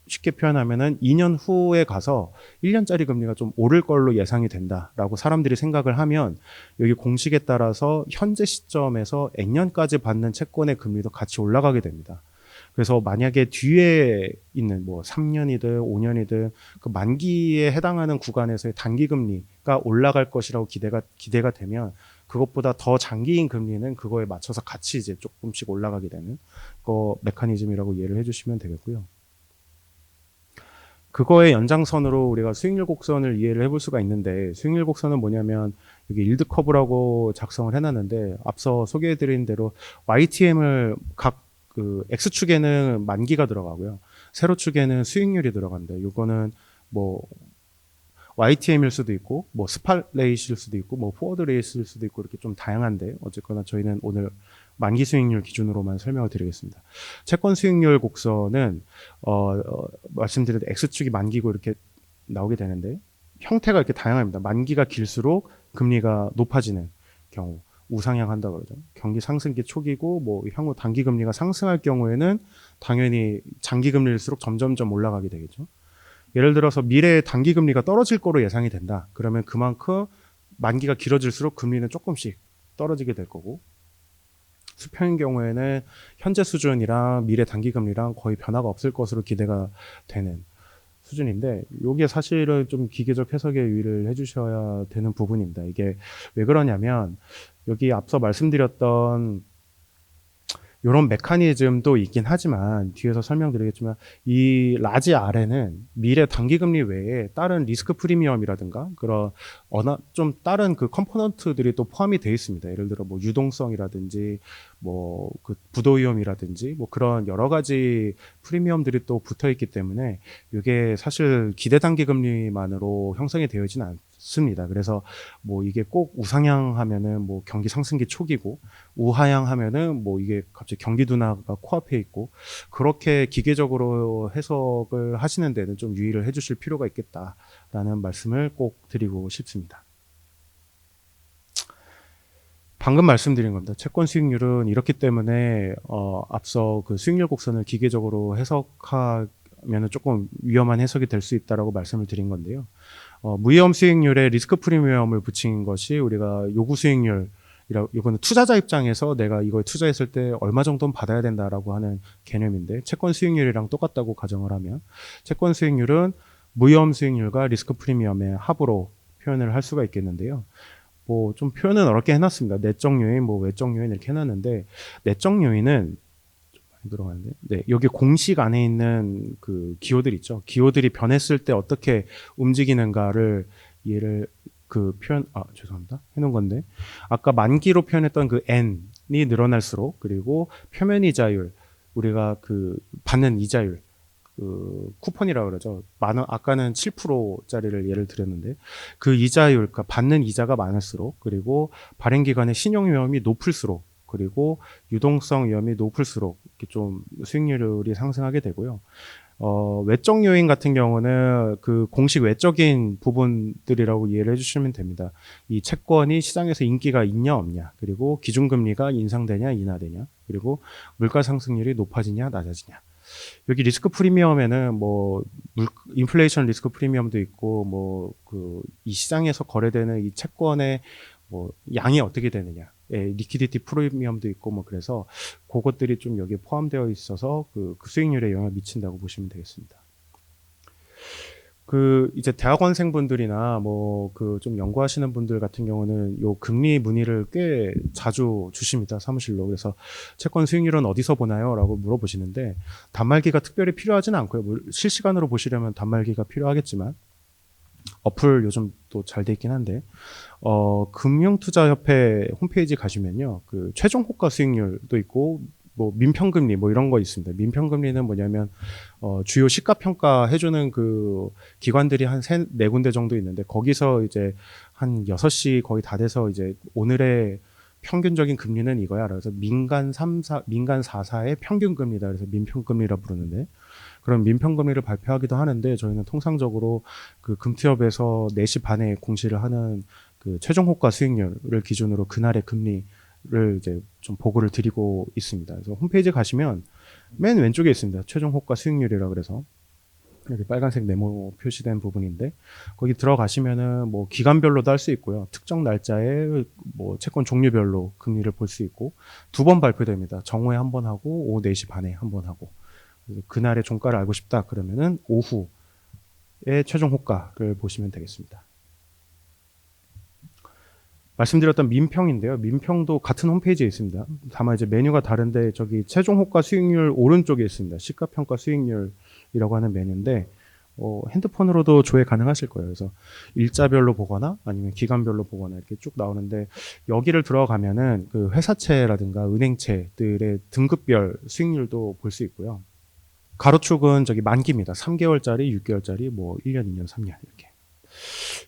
쉽게 표현하면은 2년 후에 가서 1년짜리 금리가 좀 오를 걸로 예상이 된다라고 사람들이 생각을 하면 여기 공식에 따라서 현재 시점에서 액년까지 받는 채권의 금리도 같이 올라가게 됩니다. 그래서 만약에 뒤에 있는 뭐 3년이든 5년이든 그 만기에 해당하는 구간에서의 단기 금리가 올라갈 것이라고 기대가 되면 그것보다 더 장기인 금리는 그거에 맞춰서 같이 이제 조금씩 올라가게 되는 그 메커니즘이라고 이해를 해주시면 되겠고요. 그거의 연장선으로 우리가 수익률 곡선을 이해를 해볼 수가 있는데, 수익률 곡선은 뭐냐면 여기 일드 커브라고 작성을 해놨는데, 앞서 소개해드린 대로 YTM을 각 그 X축에는 만기가 들어가고요, 세로축에는 수익률이 들어간다. 이거는 뭐 YTM일 수도 있고, 뭐 스팟 레이트일 수도 있고, 뭐 포워드 레이트일 수도 있고, 이렇게 좀 다양한데, 어쨌거나 저희는 오늘 만기 수익률 기준으로만 설명을 드리겠습니다. 채권 수익률 곡선은 말씀드린 X축이 만기고 이렇게 나오게 되는데, 형태가 이렇게 다양합니다. 만기가 길수록 금리가 높아지는 경우, 우상향한다 그러죠. 경기 상승기 초기고 뭐 향후 단기 금리가 상승할 경우에는 당연히 장기 금리일수록 점점점 올라가게 되겠죠. 예를 들어서 미래에 단기 금리가 떨어질 거로 예상이 된다. 그러면 그만큼 만기가 길어질수록 금리는 조금씩 떨어지게 될 거고, 수평인 경우에는 현재 수준이랑 미래 단기 금리랑 거의 변화가 없을 것으로 기대가 되는 수준인데, 이게 사실은 좀 기계적 해석에 유의를 해주셔야 되는 부분입니다. 이게 왜 그러냐면 여기 앞서 말씀드렸던 이런 메커니즘도 있긴 하지만 뒤에서 설명드리겠지만, 이 라지 R에는 미래 단기금리 외에 다른 리스크 프리미엄이라든가 그런 좀 다른 그 컴포넌트들이 또 포함이 되어 있습니다. 예를 들어 뭐 유동성이라든지 뭐 그 부도 위험이라든지 뭐 그런 여러 가지 프리미엄들이 또 붙어 있기 때문에 이게 사실 기대 단기금리만으로 형성이 되어지는 않습니다. 그래서 뭐 이게 꼭 우상향하면은 뭐 경기 상승기 초기고, 우하향하면은 뭐 이게 갑자기 경기 둔화가 코앞에 있고, 그렇게 기계적으로 해석을 하시는 데는 좀 유의를 해주실 필요가 있겠다라는 말씀을 꼭 드리고 싶습니다. 방금 말씀드린 겁니다. 채권 수익률은 이렇기 때문에 앞서 그 수익률 곡선을 기계적으로 해석하면은 조금 위험한 해석이 될 수 있다라고 말씀을 드린 건데요. 무위험 수익률에 리스크 프리미엄을 붙인 것이 우리가 요구 수익률, 이거는 투자자 입장에서 내가 이거에 투자했을 때 얼마 정도는 받아야 된다라고 하는 개념인데, 채권 수익률이랑 똑같다고 가정을 하면 채권 수익률은 무위험 수익률과 리스크 프리미엄의 합으로 표현을 할 수가 있겠는데요. 뭐 좀 표현은 어렵게 해놨습니다. 내적 요인, 뭐 외적 요인 이렇게 해놨는데, 내적 요인은 좀 많이 들어가는데, 네, 여기 공식 안에 있는 그 기호들 있죠. 기호들이 변했을 때 어떻게 움직이는가를 이해를 죄송합니다. 해놓은 건데, 아까 만기로 표현했던 그 N이 늘어날수록, 그리고 표면 이자율, 우리가 그 받는 이자율, 그 쿠폰이라고 그러죠. 아까는 7%짜리를 예를 들었는데, 그 이자율, 그러니까 받는 이자가 많을수록, 그리고 발행 기간의 신용 위험이 높을수록, 그리고 유동성 위험이 높을수록 이렇게 좀 수익률이 상승하게 되고요. 외적 요인 같은 경우는 그 공식 외적인 부분들이라고 이해를 해주시면 됩니다. 이 채권이 시장에서 인기가 있냐 없냐, 그리고 기준금리가 인상되냐 인하되냐, 그리고 물가 상승률이 높아지냐 낮아지냐. 여기 리스크 프리미엄에는 뭐 인플레이션 리스크 프리미엄도 있고, 뭐 그 이 시장에서 거래되는 이 채권의 뭐 양이 어떻게 되느냐, 리퀴디티 프리미엄도 있고, 뭐 그래서 그것들이 좀 여기에 포함되어 있어서 그 수익률에 영향을 미친다고 보시면 되겠습니다. 그 이제 대학원생분들이나 뭐 그 좀 연구하시는 분들 같은 경우는 요 금리 문의를 꽤 자주 주십니다, 사무실로. 그래서 채권 수익률은 어디서 보나요? 라고 물어보시는데, 단말기가 특별히 필요하지는 않고요. 뭐 실시간으로 보시려면 단말기가 필요하겠지만, 어플 요즘 또 잘 돼 있긴 한데, 금융투자협회 홈페이지 가시면요, 그 최종 호가 수익률도 있고, 뭐 민평금리 뭐 이런 거 있습니다. 민평금리는 뭐냐면 주요 시가 평가 해주는 그 기관들이 한 4군데 정도 있는데, 거기서 이제 한 6시 거의 다 돼서 이제 오늘의 평균적인 금리는 이거야. 그래서 민간 4사의 평균 금리다. 그래서 민평금리라 부르는데, 그럼 민평금리를 발표하기도 하는데, 저희는 통상적으로 그 금투협에서 4시 반에 공시를 하는 그 최종 호가 수익률을 기준으로 그날의 금리 이제 좀 보고를 드리고 있습니다. 그래서 홈페이지 가시면 맨 왼쪽에 있습니다. 최종 호가 수익률이라 그래서 여기 빨간색 네모 표시된 부분인데 거기 들어가시면은 뭐 기간별로도 할 수 있고요. 특정 날짜에 뭐 채권 종류별로 금리를 볼 수 있고 2번 발표됩니다. 정오에 한 번 하고 오후 4시 반에 한 번 하고 그래서 그날의 종가를 알고 싶다 그러면은 오후에 최종 호가를 보시면 되겠습니다. 말씀드렸던 민평인데요. 민평도 같은 홈페이지에 있습니다. 다만 이제 메뉴가 다른데 저기 최종 호가 수익률 오른쪽에 있습니다. 시가평가 수익률이라고 하는 메뉴인데 핸드폰으로도 조회 가능하실 거예요. 그래서 일자별로 보거나 아니면 기간별로 보거나 이렇게 쭉 나오는데 여기를 들어가면은 그 회사채라든가 은행채들의 등급별 수익률도 볼 수 있고요. 가로축은 저기 만기입니다. 3개월짜리, 6개월짜리, 뭐 1년, 2년, 3년 이렇게.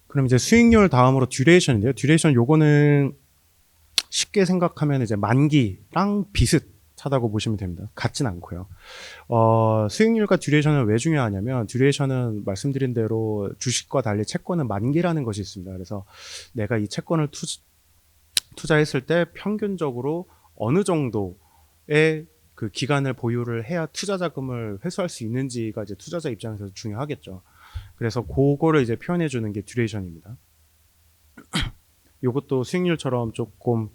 그럼 이제 수익률 다음으로 듀레이션인데요. 듀레이션 요거는 쉽게 생각하면 이제 만기랑 비슷하다고 보시면 됩니다. 같진 않고요. 수익률과 듀레이션은 왜 중요하냐면 듀레이션은 말씀드린 대로 주식과 달리 채권은 만기라는 것이 있습니다. 그래서 내가 이 채권을 투자했을 때 평균적으로 어느 정도의 그 기간을 보유를 해야 투자 자금을 회수할 수 있는지가 이제 투자자 입장에서 중요하겠죠. 그래서 그거를 이제 표현해 주는 게 듀레이션입니다. 이것도 수익률처럼 조금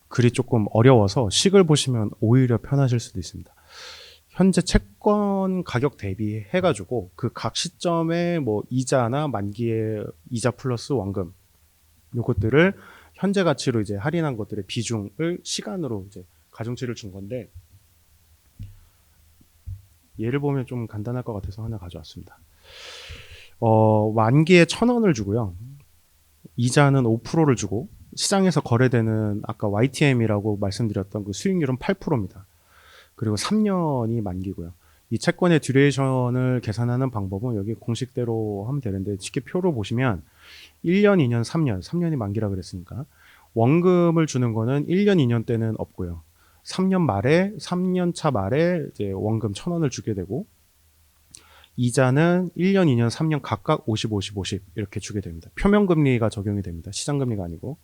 글이 조금 어려워서 식을 보시면 오히려 편하실 수도 있습니다. 현재 채권 가격 대비해 가지고 그 각 시점에 뭐 이자나 만기의 이자 플러스 원금 요것들을 현재 가치로 이제 할인한 것들의 비중을 시간으로 이제 가중치를 준 건데 예를 보면 좀 간단할 것 같아서 하나 가져왔습니다. 만기에 1,000원을 주고요. 이자는 5%를 주고 시장에서 거래되는 아까 YTM이라고 말씀드렸던 그 수익률은 8%입니다. 그리고 3년이 만기고요. 이 채권의 듀레이션을 계산하는 방법은 여기 공식대로 하면 되는데 쉽게 표로 보시면 1년, 2년, 3년, 3년이 만기라 그랬으니까 원금을 주는 거는 1년, 2년 때는 없고요. 3년 차 말에 이제 원금 1,000원을 주게 되고 이자는 1년, 2년, 3년 각각 50, 50, 50 이렇게 주게 됩니다. 표면금리가 적용이 됩니다. 시장금리가 아니고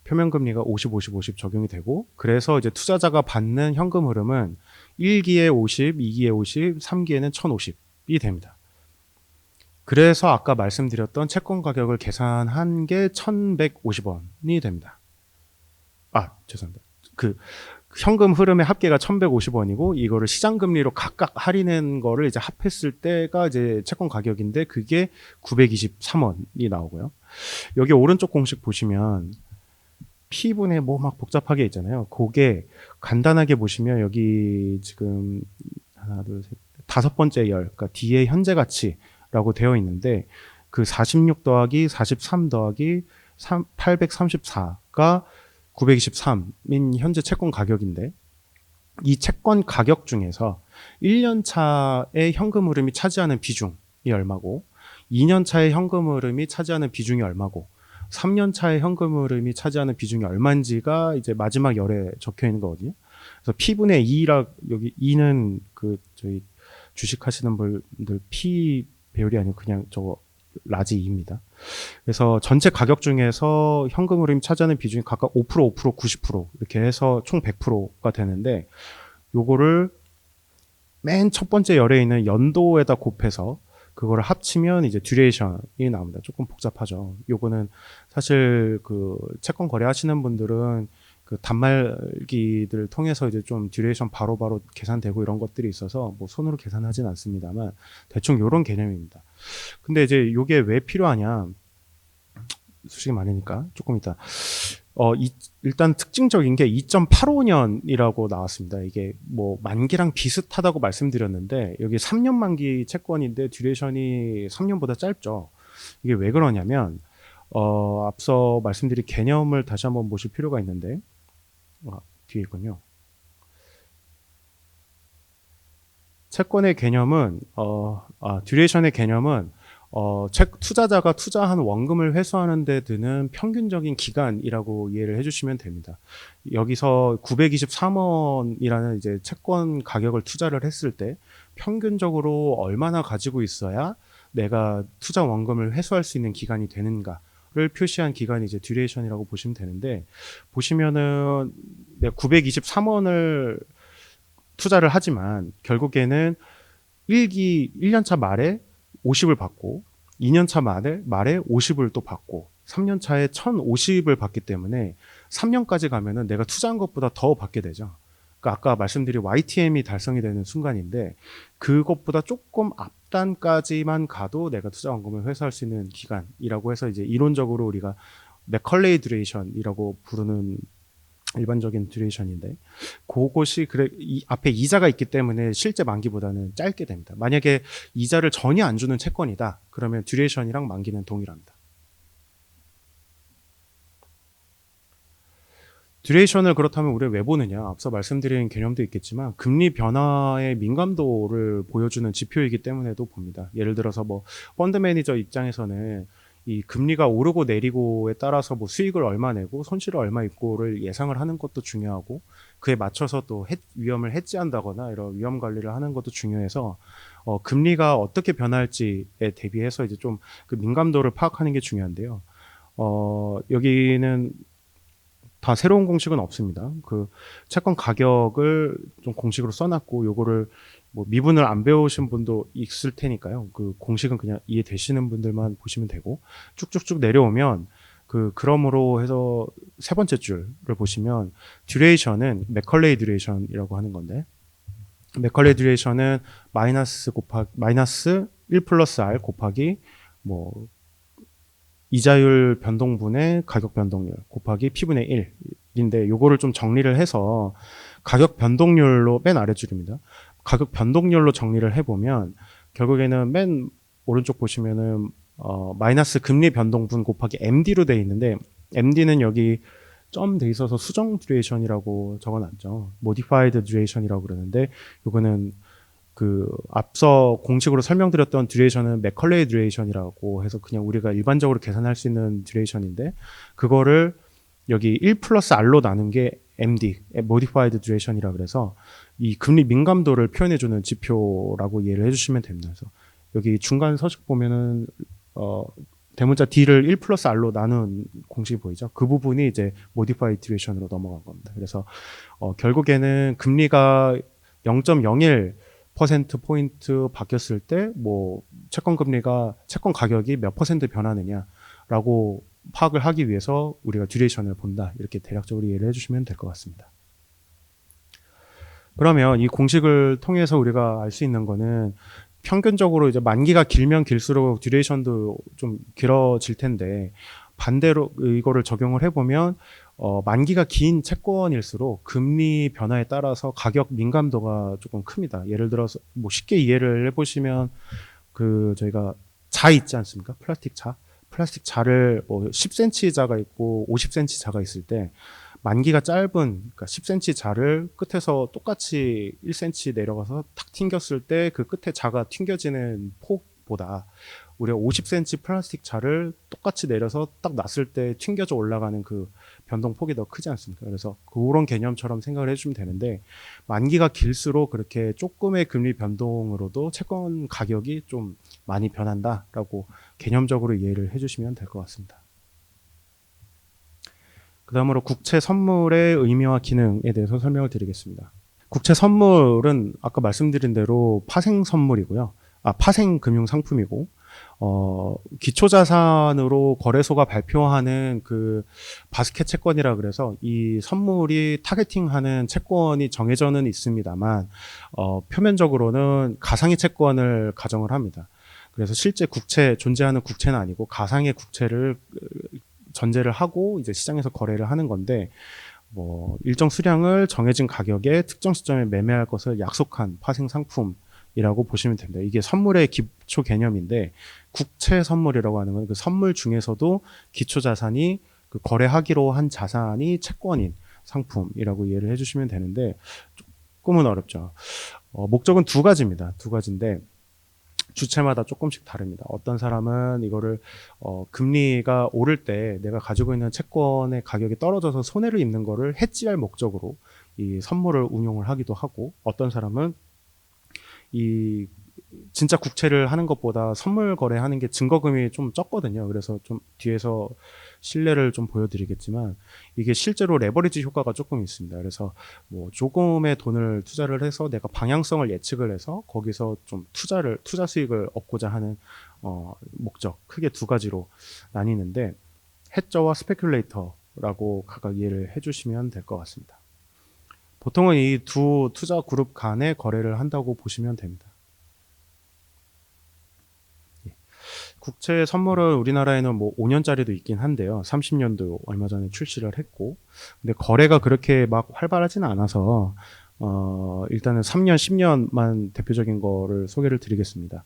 표면금리가 50, 50, 50 적용이 되고 그래서 이제 투자자가 받는 현금 흐름은 1기에 50, 2기에 50, 3기에는 1,050이 됩니다. 그래서 아까 말씀드렸던 채권 가격을 계산한 게 1,150원이 됩니다. 죄송합니다. 그 현금 흐름의 합계가 1,150원이고 이거를 시장금리로 각각 할인한 거를 이제 합했을 때가 이제 채권 가격인데 그게 923원이 나오고요. 여기 오른쪽 공식 보시면 P분의 뭐 막 복잡하게 있잖아요. 그게 간단하게 보시면 여기 지금 하나, 둘, 셋, 5번째 열, 그러니까 D의 현재 가치라고 되어 있는데 그 46 더하기 43 더하기 834가 923인 현재 채권 가격인데 이 채권 가격 중에서 1년 차의 현금 흐름이 차지하는 비중이 얼마고 2년 차의 현금 흐름이 차지하는 비중이 얼마고 3년 차의 현금 흐름이 차지하는 비중이 얼마인지가 이제 마지막 열에 적혀 있는 거거든요. 그래서 P분의 2라 여기 2는 그 저희 주식 하시는 분들 P 배열이 아니고 그냥 저거 라지 2입니다. 그래서 전체 가격 중에서 현금 흐름이 차지하는 비중이 각각 5%, 5%, 90% 이렇게 해서 총 100%가 되는데 요거를 맨 첫 번째 열에 있는 연도에다 곱해서 그거를 합치면 이제 듀레이션이 나옵니다. 조금 복잡하죠. 요거는 사실 그 채권 거래하시는 분들은 그 단말기들 통해서 이제 좀 듀레이션 바로바로 계산되고 이런 것들이 있어서 뭐 손으로 계산하진 않습니다만 대충 요런 개념입니다. 근데 이제 요게 왜 필요하냐? 수식이 많으니까 조금 이따. 일단 특징적인 게 2.85년이라고 나왔습니다. 이게 뭐 만기랑 비슷하다고 말씀드렸는데 여기 3년 만기 채권인데 듀레이션이 3년보다 짧죠. 이게 왜 그러냐면 앞서 말씀드린 개념을 다시 한번 보실 필요가 있는데 뒤에 있군요. 채권의 개념은 듀레이션의 개념은 투자자가 투자한 원금을 회수하는 데 드는 평균적인 기간이라고 이해를 해주시면 됩니다. 여기서 923원이라는 이제 채권 가격을 투자를 했을 때 평균적으로 얼마나 가지고 있어야 내가 투자 원금을 회수할 수 있는 기간이 되는가를 표시한 기간이 이제 듀레이션이라고 보시면 되는데, 보시면은 내가 923원을 투자를 하지만 결국에는 1년차 말에 50을 받고 2년차 말에 50을 또 받고 3년차에 1050을 받기 때문에 3년까지 가면은 내가 투자한 것보다 더 받게 되죠. 그러니까 아까 말씀드린 YTM이 달성이 되는 순간인데, 그것보다 조금 앞단까지만 가도 내가 투자 원금을 회수할 수 있는 기간이라고 해서 이제 이론적으로 우리가 맥컬레이 듀레이션이라고 부르는 일반적인 듀레이션인데, 그것이 이 앞에 이자가 있기 때문에 실제 만기보다는 짧게 됩니다. 만약에 이자를 전혀 안 주는 채권이다, 그러면 듀레이션이랑 만기는 동일합니다. 듀레이션을 그렇다면 우리가 왜 보느냐? 앞서 말씀드린 개념도 있겠지만 금리 변화의 민감도를 보여주는 지표이기 때문에도 봅니다. 예를 들어서 뭐 펀드 매니저 입장에서는 이 금리가 오르고 내리고에 따라서 뭐 수익을 얼마 내고 손실을 얼마 입고를 예상을 하는 것도 중요하고, 그에 맞춰서 또 위험을 해지한다거나 이런 위험 관리를 하는 것도 중요해서 금리가 어떻게 변할지에 대비해서 이제 좀 그 민감도를 파악하는 게 중요한데요. 여기는 다 새로운 공식은 없습니다. 그 채권 가격을 좀 공식으로 써놨고, 요거를 뭐 미분을 안 배우신 분도 있을 테니까요. 그 공식은 그냥 이해되시는 분들만 보시면 되고, 쭉쭉쭉 내려오면 그러므로 해서 세 번째 줄을 보시면 듀레이션은 맥컬레이 듀레이션이라고 하는 건데, 맥컬레이 듀레이션은 마이너스 1 플러스 R 곱하기 뭐 이자율 변동분의 가격 변동률 곱하기 P분의 1인데, 요거를 좀 정리를 해서 가격 변동률로, 맨 아래줄입니다. 가격 변동률로 정리를 해보면 결국에는 맨 오른쪽 보시면은 마이너스 금리 변동분 곱하기 MD로 되어 있는데, MD는 여기 점 돼 있어서 수정 듀레이션이라고 적어놨죠. 모디파이드 듀레이션이라고 그러는데, 요거는 그 앞서 공식으로 설명드렸던 듀레이션은 맥컬레이 듀레이션이라고 해서 그냥 우리가 일반적으로 계산할 수 있는 듀레이션인데, 그거를 여기 1 플러스 R로 나눈 게 MD, Modified Duration이라 그래서 이 금리 민감도를 표현해주는 지표라고 이해를 해주시면 됩니다. 그래서 여기 중간 서식 보면은 대문자 D를 1 플러스 R로 나눈 공식이 보이죠? 그 부분이 이제 Modified Duration으로 넘어간 겁니다. 그래서 결국에는 금리가 0.01%포인트 바뀌었을 때 뭐 채권 가격이 몇 퍼센트 변하느냐라고 파악을 하기 위해서 우리가 듀레이션을 본다, 이렇게 대략적으로 이해를 해주시면 될 것 같습니다. 그러면 이 공식을 통해서 우리가 알 수 있는 거는, 평균적으로 이제 만기가 길면 길수록 듀레이션도 좀 길어질 텐데, 반대로 이거를 적용을 해보면 만기가 긴 채권일수록 금리 변화에 따라서 가격 민감도가 조금 큽니다. 예를 들어서 뭐 쉽게 이해를 해보시면, 저희가 자 있지 않습니까? 플라스틱 자를 뭐 10cm 자가 있고 50cm 자가 있을 때, 만기가 짧은, 그러니까 10cm 자를 끝에서 똑같이 1cm 내려가서 탁 튕겼을 때 그 끝에 자가 튕겨지는 폭보다 우리가 50cm 플라스틱 자를 똑같이 내려서 딱 놨을 때 튕겨져 올라가는 그 변동폭이 더 크지 않습니까? 그래서 그런 개념처럼 생각을 해주면 되는데, 만기가 길수록 그렇게 조금의 금리 변동으로도 채권 가격이 좀 많이 변한다라고 개념적으로 이해를 해주시면 될 것 같습니다. 그 다음으로 국채 선물의 의미와 기능에 대해서 설명을 드리겠습니다. 국채 선물은 아까 말씀드린 대로 파생 선물이고요. 파생 금융 상품이고, 기초자산으로 거래소가 발표하는 그 바스켓 채권이라 그래서 이 선물이 타겟팅하는 채권이 정해져는 있습니다만, 표면적으로는 가상의 채권을 가정을 합니다. 그래서 실제 존재하는 국채는 아니고 가상의 국채를 전제를 하고 이제 시장에서 거래를 하는 건데, 뭐 일정 수량을 정해진 가격에 특정 시점에 매매할 것을 약속한 파생 상품이라고 보시면 됩니다. 이게 선물의 기초 개념인데, 국채 선물이라고 하는 건 그 선물 중에서도 기초 자산이 거래하기로 한 자산이 채권인 상품이라고 이해를 해주시면 되는데, 조금은 어렵죠. 목적은 두 가지입니다. 두 가지인데 주체마다 조금씩 다릅니다. 어떤 사람은 이거를 금리가 오를 때 내가 가지고 있는 채권의 가격이 떨어져서 손해를 입는 거를 해지할 목적으로 이 선물을 운용을 하기도 하고, 어떤 사람은 이 진짜 국채를 하는 것보다 선물 거래하는 게 증거금이 좀 적거든요. 그래서 좀 뒤에서 실례를 좀 보여드리겠지만 이게 실제로 레버리지 효과가 조금 있습니다. 그래서 뭐 조금의 돈을 투자를 해서 내가 방향성을 예측을 해서 거기서 좀 투자 수익을 얻고자 하는 목적 크게 두 가지로 나뉘는데 해저와 스페큘레이터라고 각각 이해를 해주시면 될 것 같습니다. 보통은 이 두 투자 그룹 간의 거래를 한다고 보시면 됩니다. 국채 선물은 우리나라에는 뭐 5년짜리도 있긴 한데요. 30년도 얼마 전에 출시를 했고, 근데 거래가 그렇게 막 활발하지는 않아서 일단은 3년, 10년만 대표적인 거를 소개를 드리겠습니다.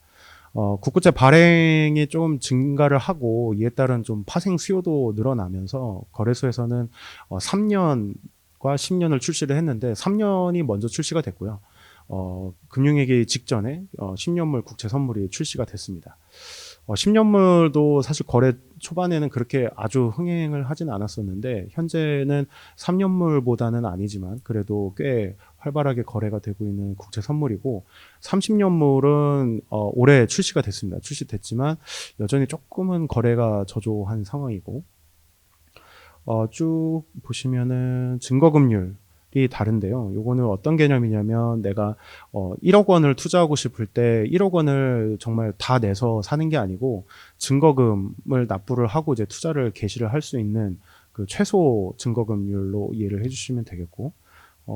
국구채 발행이 좀 증가를 하고 이에 따른 좀 파생 수요도 늘어나면서 거래소에서는 3년과 10년을 출시를 했는데 3년이 먼저 출시가 됐고요. 금융위기 직전에 10년물 국채 선물이 출시가 됐습니다. 10년물도 사실 거래 초반에는 그렇게 아주 흥행을 하진 않았었는데 현재는 3년물보다는 아니지만 그래도 꽤 활발하게 거래가 되고 있는 국채 선물이고 30년물은 올해 출시가 됐습니다. 출시됐지만 여전히 조금은 거래가 저조한 상황이고 쭉 보시면은 증거금률 이 다른데요. 요거는 어떤 개념이냐면 내가 1억 원을 투자하고 싶을 때 1억 원을 정말 다 내서 사는 게 아니고 증거금을 납부를 하고 이제 투자를 개시를 할 수 있는 그 최소 증거금률로 이해를 해주시면 되겠고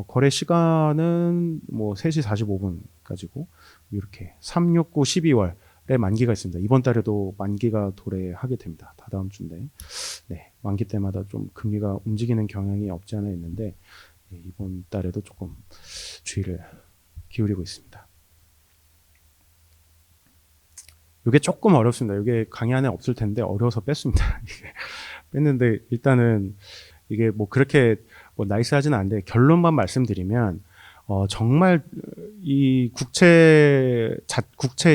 거래 시간은 뭐 3시 45분까지고 이렇게 3, 6, 9, 12월에 만기가 있습니다. 이번 달에도 만기가 도래하게 됩니다. 다다음 주인데 네, 만기 때마다 좀 금리가 움직이는 경향이 없지 않아 있는데 이번 달에도 조금 주의를 기울이고 있습니다. 이게 조금 어렵습니다. 이게 강의 안에 없을 텐데 어려워서 뺐습니다. 뺐는데 일단은 이게 뭐 그렇게 뭐 나이스하진 않은데 결론만 말씀드리면 정말 이 국채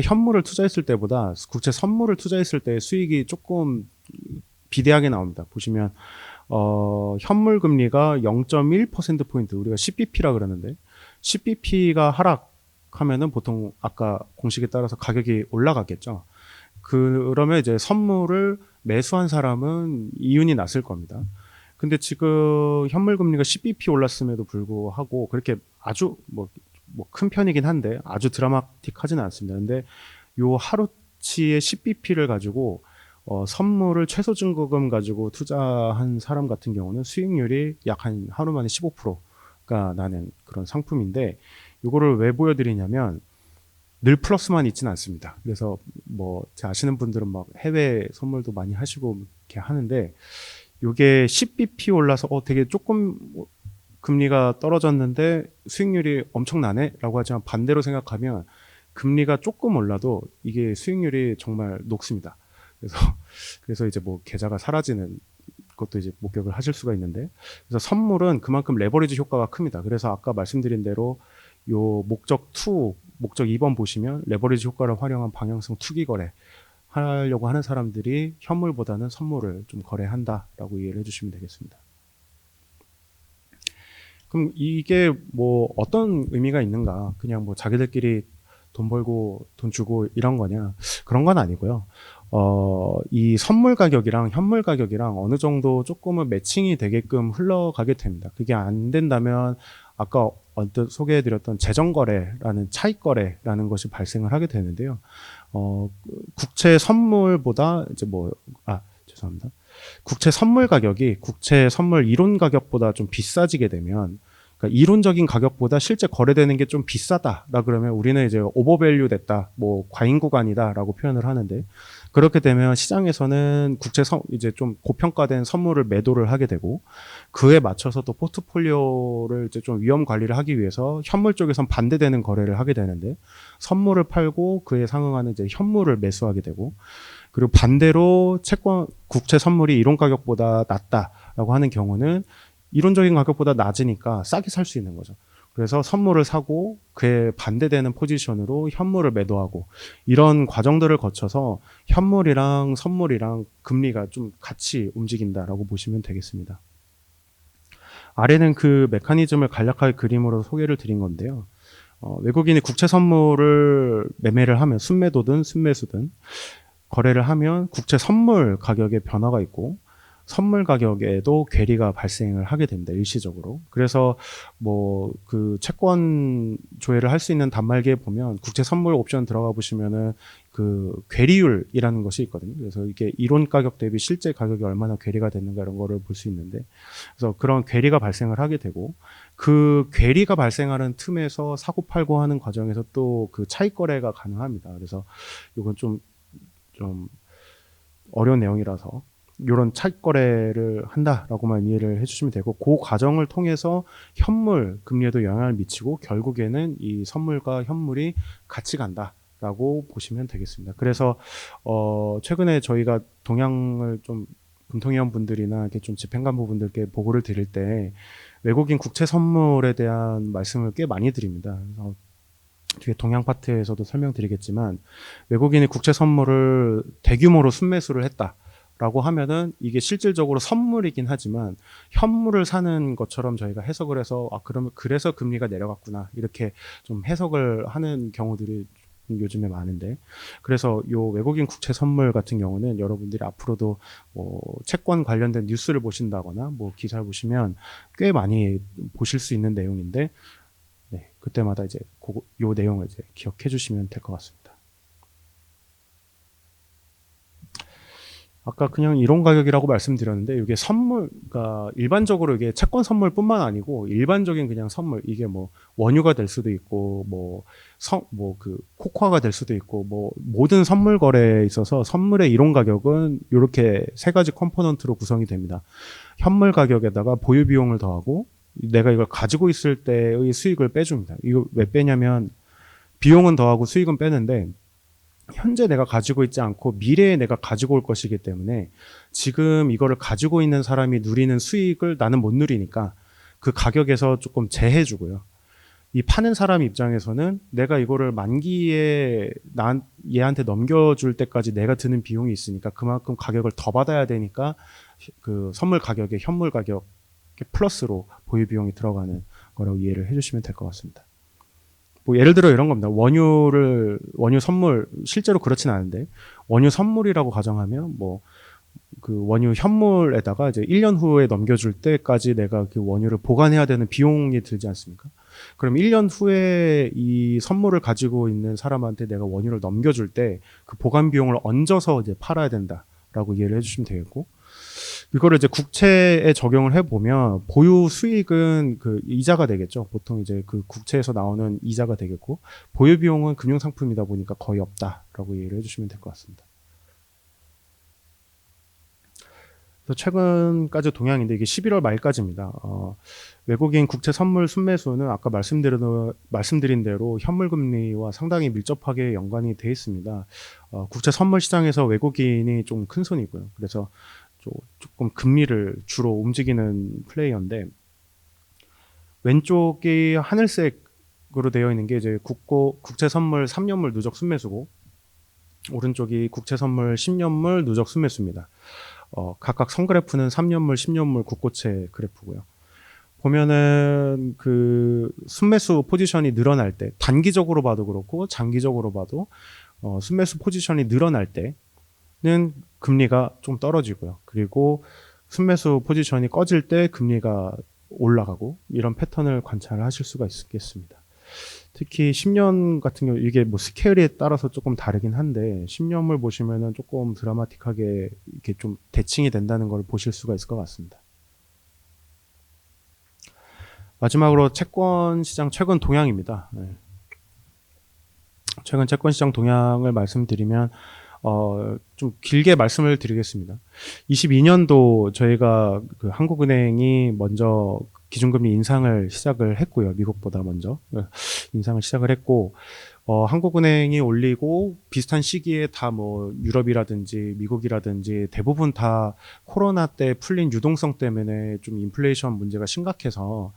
현물을 투자했을 때보다 국채 선물을 투자했을 때 수익이 조금 비대하게 나옵니다. 보시면 현물 금리가 0.1%포인트, 우리가 10bp라 그러는데, 10bp가 하락하면은 보통 아까 공식에 따라서 가격이 올라가겠죠. 그러면 이제 선물을 매수한 사람은 이윤이 났을 겁니다. 근데 지금 현물 금리가 10bp 올랐음에도 불구하고 그렇게 아주 뭐 큰 편이긴 한데 아주 드라마틱하지는 않습니다. 근데 요 하루치의 10bp를 가지고 선물을 최소 증거금 가지고 투자한 사람 같은 경우는 수익률이 약 한 하루 만에 15%가 나는 그런 상품인데 이거를 왜 보여드리냐면 늘 플러스만 있지는 않습니다. 그래서 뭐 아시는 분들은 막 해외 선물도 많이 하시고 이렇게 하는데 이게 10bp 올라서 되게 조금 금리가 떨어졌는데 수익률이 엄청나네 라고 하지만 반대로 생각하면 금리가 조금 올라도 이게 수익률이 정말 높습니다. 그래서 이제 뭐 계좌가 사라지는 것도 이제 목격을 하실 수가 있는데, 그래서 선물은 그만큼 레버리지 효과가 큽니다. 그래서 아까 말씀드린 대로 요 목적 2번 보시면 레버리지 효과를 활용한 방향성 투기 거래 하려고 하는 사람들이 현물보다는 선물을 좀 거래한다라고 이해를 해주시면 되겠습니다. 그럼 이게 뭐 어떤 의미가 있는가? 그냥 뭐 자기들끼리 돈 벌고 돈 주고 이런 거냐? 그런 건 아니고요. 이 선물 가격이랑 현물 가격이랑 어느 정도 조금은 매칭이 되게끔 흘러가게 됩니다. 그게 안 된다면 아까 언뜻 소개해드렸던 재정거래라는 차익거래라는 것이 발생을 하게 되는데요. 국채 선물보다 이제 죄송합니다. 국채 선물 가격이 국채 선물 이론 가격보다 좀 비싸지게 되면, 그러니까 이론적인 가격보다 실제 거래되는 게 좀 비싸다라 그러면 우리는 이제 오버밸류 됐다, 뭐 과잉 구간이다라고 표현을 하는데, 그렇게 되면 시장에서는 이제 좀 고평가된 선물을 매도를 하게 되고, 그에 맞춰서 또 포트폴리오를 이제 좀 위험 관리를 하기 위해서 현물 쪽에선 반대되는 거래를 하게 되는데, 선물을 팔고 그에 상응하는 이제 현물을 매수하게 되고, 그리고 반대로 국채 선물이 이론 가격보다 낮다라고 하는 경우는 이론적인 가격보다 낮으니까 싸게 살 수 있는 거죠. 그래서 선물을 사고 그에 반대되는 포지션으로 현물을 매도하고, 이런 과정들을 거쳐서 현물이랑 선물이랑 금리가 좀 같이 움직인다라고 보시면 되겠습니다. 아래는 그 메커니즘을 간략하게 그림으로 소개를 드린 건데요. 외국인이 국채 선물을 매매를 하면 순매도든 순매수든 거래를 하면 국채 선물 가격에 변화가 있고 선물 가격에도 괴리가 발생을 하게 됩니다. 일시적으로. 그래서 뭐 그 채권 조회를 할 수 있는 단말기에 보면 국채 선물 옵션 들어가 보시면은 그 괴리율이라는 것이 있거든요. 그래서 이게 이론 가격 대비 실제 가격이 얼마나 괴리가 됐는가 이런 거를 볼 수 있는데, 그래서 그런 괴리가 발생을 하게 되고 그 괴리가 발생하는 틈에서 사고 팔고 하는 과정에서 또 그 차익 거래가 가능합니다. 그래서 이건 좀 어려운 내용이라서 이런 차익 거래를 한다라고만 이해를 해주시면 되고, 그 과정을 통해서 현물 금리에도 영향을 미치고 결국에는 이 선물과 현물이 같이 간다라고 보시면 되겠습니다. 그래서 최근에 저희가 동향을 좀 금통위원 분들이나 이렇게 좀 집행관부분들께 보고를 드릴 때 외국인 국채 선물에 대한 말씀을 꽤 많이 드립니다. 그래서 뒤에 동향 파트에서도 설명드리겠지만, 외국인이 국채 선물을 대규모로 순매수를 했다라고 하면은 이게 실질적으로 선물이긴 하지만 현물을 사는 것처럼 저희가 해석을 해서 그러면 그래서 금리가 내려갔구나 이렇게 좀 해석을 하는 경우들이 요즘에 많은데, 그래서 요 외국인 국채 선물 같은 경우는 여러분들이 앞으로도 뭐 채권 관련된 뉴스를 보신다거나 뭐 기사를 보시면 꽤 많이 보실 수 있는 내용인데, 네, 그때마다 이제 요 내용을 이제 기억해 주시면 될 것 같습니다. 아까 그냥 이론 가격이라고 말씀드렸는데, 이게 선물가 일반적으로 이게 채권 선물뿐만 아니고 일반적인 그냥 선물, 이게 뭐 원유가 될 수도 있고 그 코코아가 될 수도 있고 뭐 모든 선물 거래에 있어서 선물의 이론 가격은 이렇게 세 가지 컴포넌트로 구성이 됩니다. 현물 가격에다가 보유 비용을 더하고 내가 이걸 가지고 있을 때의 수익을 빼줍니다. 이거 왜 빼냐면 비용은 더하고 수익은 빼는데, 현재 내가 가지고 있지 않고 미래에 내가 가지고 올 것이기 때문에 지금 이거를 가지고 있는 사람이 누리는 수익을 나는 못 누리니까 그 가격에서 조금 제해주고요. 이 파는 사람 입장에서는 내가 이거를 만기에 얘한테 넘겨줄 때까지 내가 드는 비용이 있으니까 그만큼 가격을 더 받아야 되니까 그 선물 가격에 현물 가격 플러스로 보유 비용이 들어가는 거라고 이해를 해주시면 될 것 같습니다. 뭐 예를 들어 이런 겁니다. 원유 선물, 실제로 그렇진 않은데 원유 선물이라고 가정하면 뭐 그 원유 현물에다가 이제 1년 후에 넘겨줄 때까지 내가 그 원유를 보관해야 되는 비용이 들지 않습니까? 그럼 1년 후에 이 선물을 가지고 있는 사람한테 내가 원유를 넘겨줄 때 그 보관 비용을 얹어서 이제 팔아야 된다라고 이해를 해주시면 되겠고, 이거를 이제 국채에 적용을 해보면 보유 수익은 그 이자가 되겠죠. 보통 이제 그 국채에서 나오는 이자가 되겠고, 보유 비용은 금융상품이다 보니까 거의 없다라고 이해를 해주시면 될 것 같습니다. 그래서 최근까지 동향인데 이게 11월 말까지입니다. 외국인 국채 선물 순매수는 아까 말씀드린 대로 현물 금리와 상당히 밀접하게 연관이 돼 있습니다. 국채 선물 시장에서 외국인이 좀 큰 손이고요. 그래서 조금 금리를 주로 움직이는 플레이어인데, 왼쪽이 하늘색으로 되어 있는 게 이제 국채 선물 3년물 누적 순매수고, 오른쪽이 국채 선물 10년물 누적 순매수입니다. 각각 선그래프는 3년물, 10년물 국고채 그래프고요. 보면은 그 순매수 포지션이 늘어날 때, 단기적으로 봐도 그렇고 장기적으로 봐도 순매수 포지션이 늘어날 때는 금리가 좀 떨어지고요. 그리고 순매수 포지션이 꺼질 때 금리가 올라가고, 이런 패턴을 관찰하실 수가 있겠습니다. 특히 10년 같은 경우 이게 뭐 스케일에 따라서 조금 다르긴 한데 10년물 보시면은 조금 드라마틱하게 이렇게 좀 대칭이 된다는 걸 보실 수가 있을 것 같습니다. 마지막으로 채권 시장 최근 동향입니다. 네. 최근 채권 시장 동향을 말씀드리면 좀 길게 말씀을 드리겠습니다. 22년도 저희가 그 한국은행이 먼저 기준금리 인상을 시작을 했고요. 미국보다 먼저 인상을 시작을 했고, 한국은행이 올리고 비슷한 시기에 다 뭐 유럽이라든지 미국이라든지 대부분 다 코로나 때 풀린 유동성 때문에 좀 인플레이션 문제가 심각해서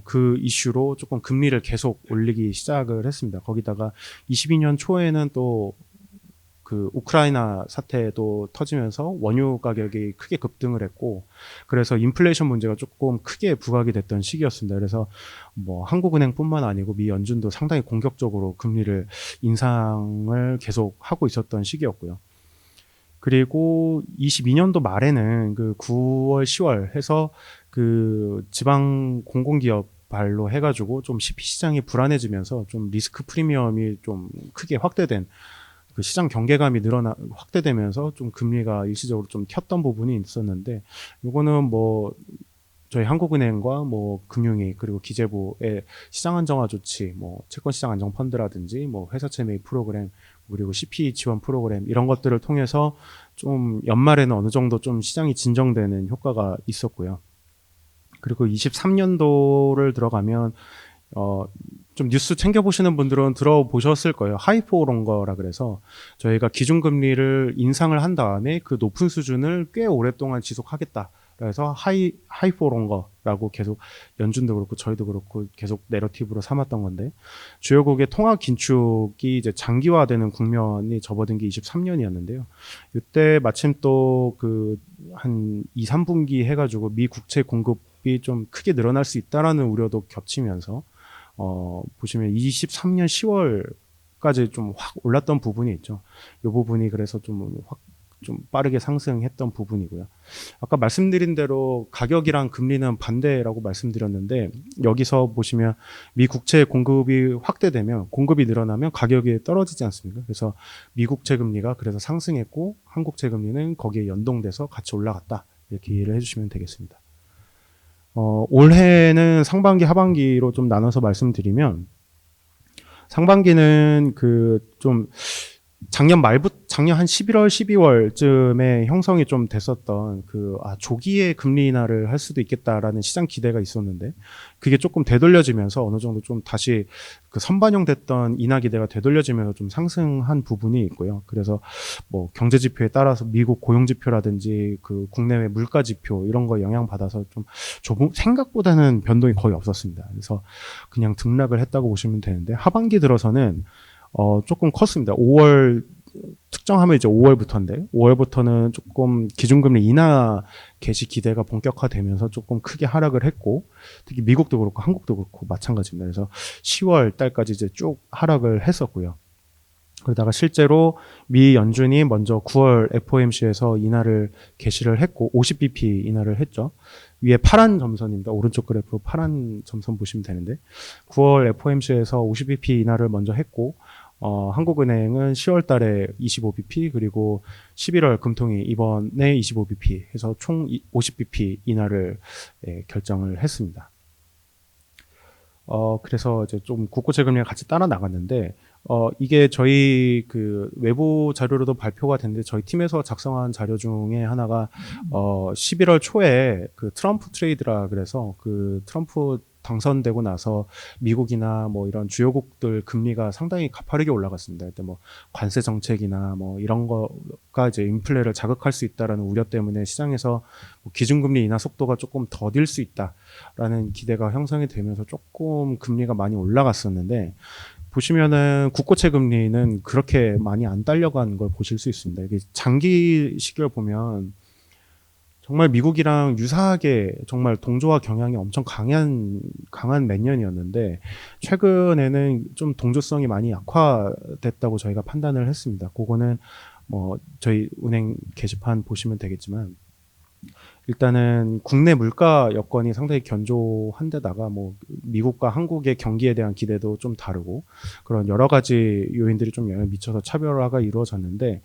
그 이슈로 조금 금리를 계속 올리기 시작을 했습니다. 거기다가 22년 초에는 또 그 우크라이나 사태도 터지면서 원유 가격이 크게 급등을 했고, 그래서 인플레이션 문제가 조금 크게 부각이 됐던 시기였습니다. 그래서 뭐 한국은행뿐만 아니고 미 연준도 상당히 공격적으로 금리를 인상을 계속 하고 있었던 시기였고요. 그리고 22년도 말에는 그 9월, 10월 해서 그 지방 공공기업 발로 해가지고 좀 CP 시장이 불안해지면서 좀 리스크 프리미엄이 좀 크게 확대된, 그 시장 경계감이 확대되면서 좀 금리가 일시적으로 좀 튀었던 부분이 있었는데, 요거는 뭐 저희 한국은행과 뭐 금융위 그리고 기재부의 시장 안정화 조치, 뭐 채권 시장 안정 펀드라든지 뭐 회사채 매입 프로그램, 그리고 CP 지원 프로그램, 이런 것들을 통해서 좀 연말에는 어느 정도 좀 시장이 진정되는 효과가 있었고요. 그리고 23년도를 들어가면 좀 뉴스 챙겨보시는 분들은 들어보셨을 거예요. 하이포런거라 그래서 저희가 기준금리를 인상을 한 다음에 그 높은 수준을 꽤 오랫동안 지속하겠다. 그래서 하이포런거라고 계속 연준도 그렇고 저희도 그렇고 계속 내러티브로 삼았던 건데, 주요국의 통화 긴축이 이제 장기화되는 국면이 접어든 게 23년이었는데요. 이때 마침 또 그 한 2, 3분기 해가지고 미 국채 공급이 좀 크게 늘어날 수 있다라는 우려도 겹치면서 보시면 23년 10월까지 좀 확 올랐던 부분이 있죠. 이 부분이 그래서 좀 빠르게 상승했던 부분이고요. 아까 말씀드린 대로 가격이랑 금리는 반대라고 말씀드렸는데, 여기서 보시면 미 국채 공급이 확대되면, 공급이 늘어나면 가격이 떨어지지 않습니까? 그래서 미 국채 금리가 그래서 상승했고 한국채 금리는 거기에 연동돼서 같이 올라갔다, 이렇게 이해를 해주시면 되겠습니다. 올해는 상반기 하반기로 좀 나눠서 말씀드리면, 상반기는 작년 한 11월, 12월쯤에 형성이 좀 됐었던 조기에 금리 인하를 할 수도 있겠다라는 시장 기대가 있었는데, 그게 조금 되돌려지면서 어느 정도 좀 다시 그 선반영됐던 인하 기대가 되돌려지면서 좀 상승한 부분이 있고요. 그래서 뭐 경제 지표에 따라서 미국 고용 지표라든지 그 국내외 물가 지표 이런 거 영향받아서 좀 생각보다는 변동이 거의 없었습니다. 그래서 그냥 등락을 했다고 보시면 되는데, 하반기 들어서는 조금 컸습니다. 5월 특정하면 이제 5월부터인데, 5월부터는 조금 기준금리 인하 개시 기대가 본격화되면서 조금 크게 하락을 했고, 특히 미국도 그렇고 한국도 그렇고 마찬가지입니다. 그래서 10월 달까지 이제 쭉 하락을 했었고요. 그러다가 실제로 미 연준이 먼저 9월 FOMC에서 인하를 개시를 했고 50bp 인하를 했죠. 위에 파란 점선입니다. 오른쪽 그래프 파란 점선 보시면 되는데, 9월 FOMC에서 50bp 인하를 먼저 했고, 한국은행은 10월 달에 25bp, 그리고 11월 금통위 이번에 25bp 해서 총 50bp 인하를 결정을 했습니다. 그래서 이제 좀 국고채 금리가 같이 따라 나갔는데, 이게 저희 그 외부 자료로도 발표가 됐는데, 저희 팀에서 작성한 자료 중에 하나가 11월 초에 그 트럼프 트레이드라 그래서 그 트럼프 당선되고 나서 미국이나 뭐 이런 주요국들 금리가 상당히 가파르게 올라갔습니다. 그때 뭐 관세 정책이나 뭐 이런 거가 이제 인플레를 자극할 수 있다라는 우려 때문에 시장에서 뭐 기준금리 인하 속도가 조금 더딜 수 있다라는 기대가 형성이 되면서 조금 금리가 많이 올라갔었는데, 보시면은 국고채 금리는 그렇게 많이 안 딸려간 걸 보실 수 있습니다. 이게 장기 시기를 보면 정말 미국이랑 유사하게 정말 동조화 경향이 엄청 강한 몇 년이었는데, 최근에는 좀 동조성이 많이 약화됐다고 저희가 판단을 했습니다. 그거는 뭐 저희 은행 게시판 보시면 되겠지만, 일단은 국내 물가 여건이 상당히 견조한 데다가 뭐 미국과 한국의 경기에 대한 기대도 좀 다르고, 그런 여러 가지 요인들이 좀 영향을 미쳐서 차별화가 이루어졌는데,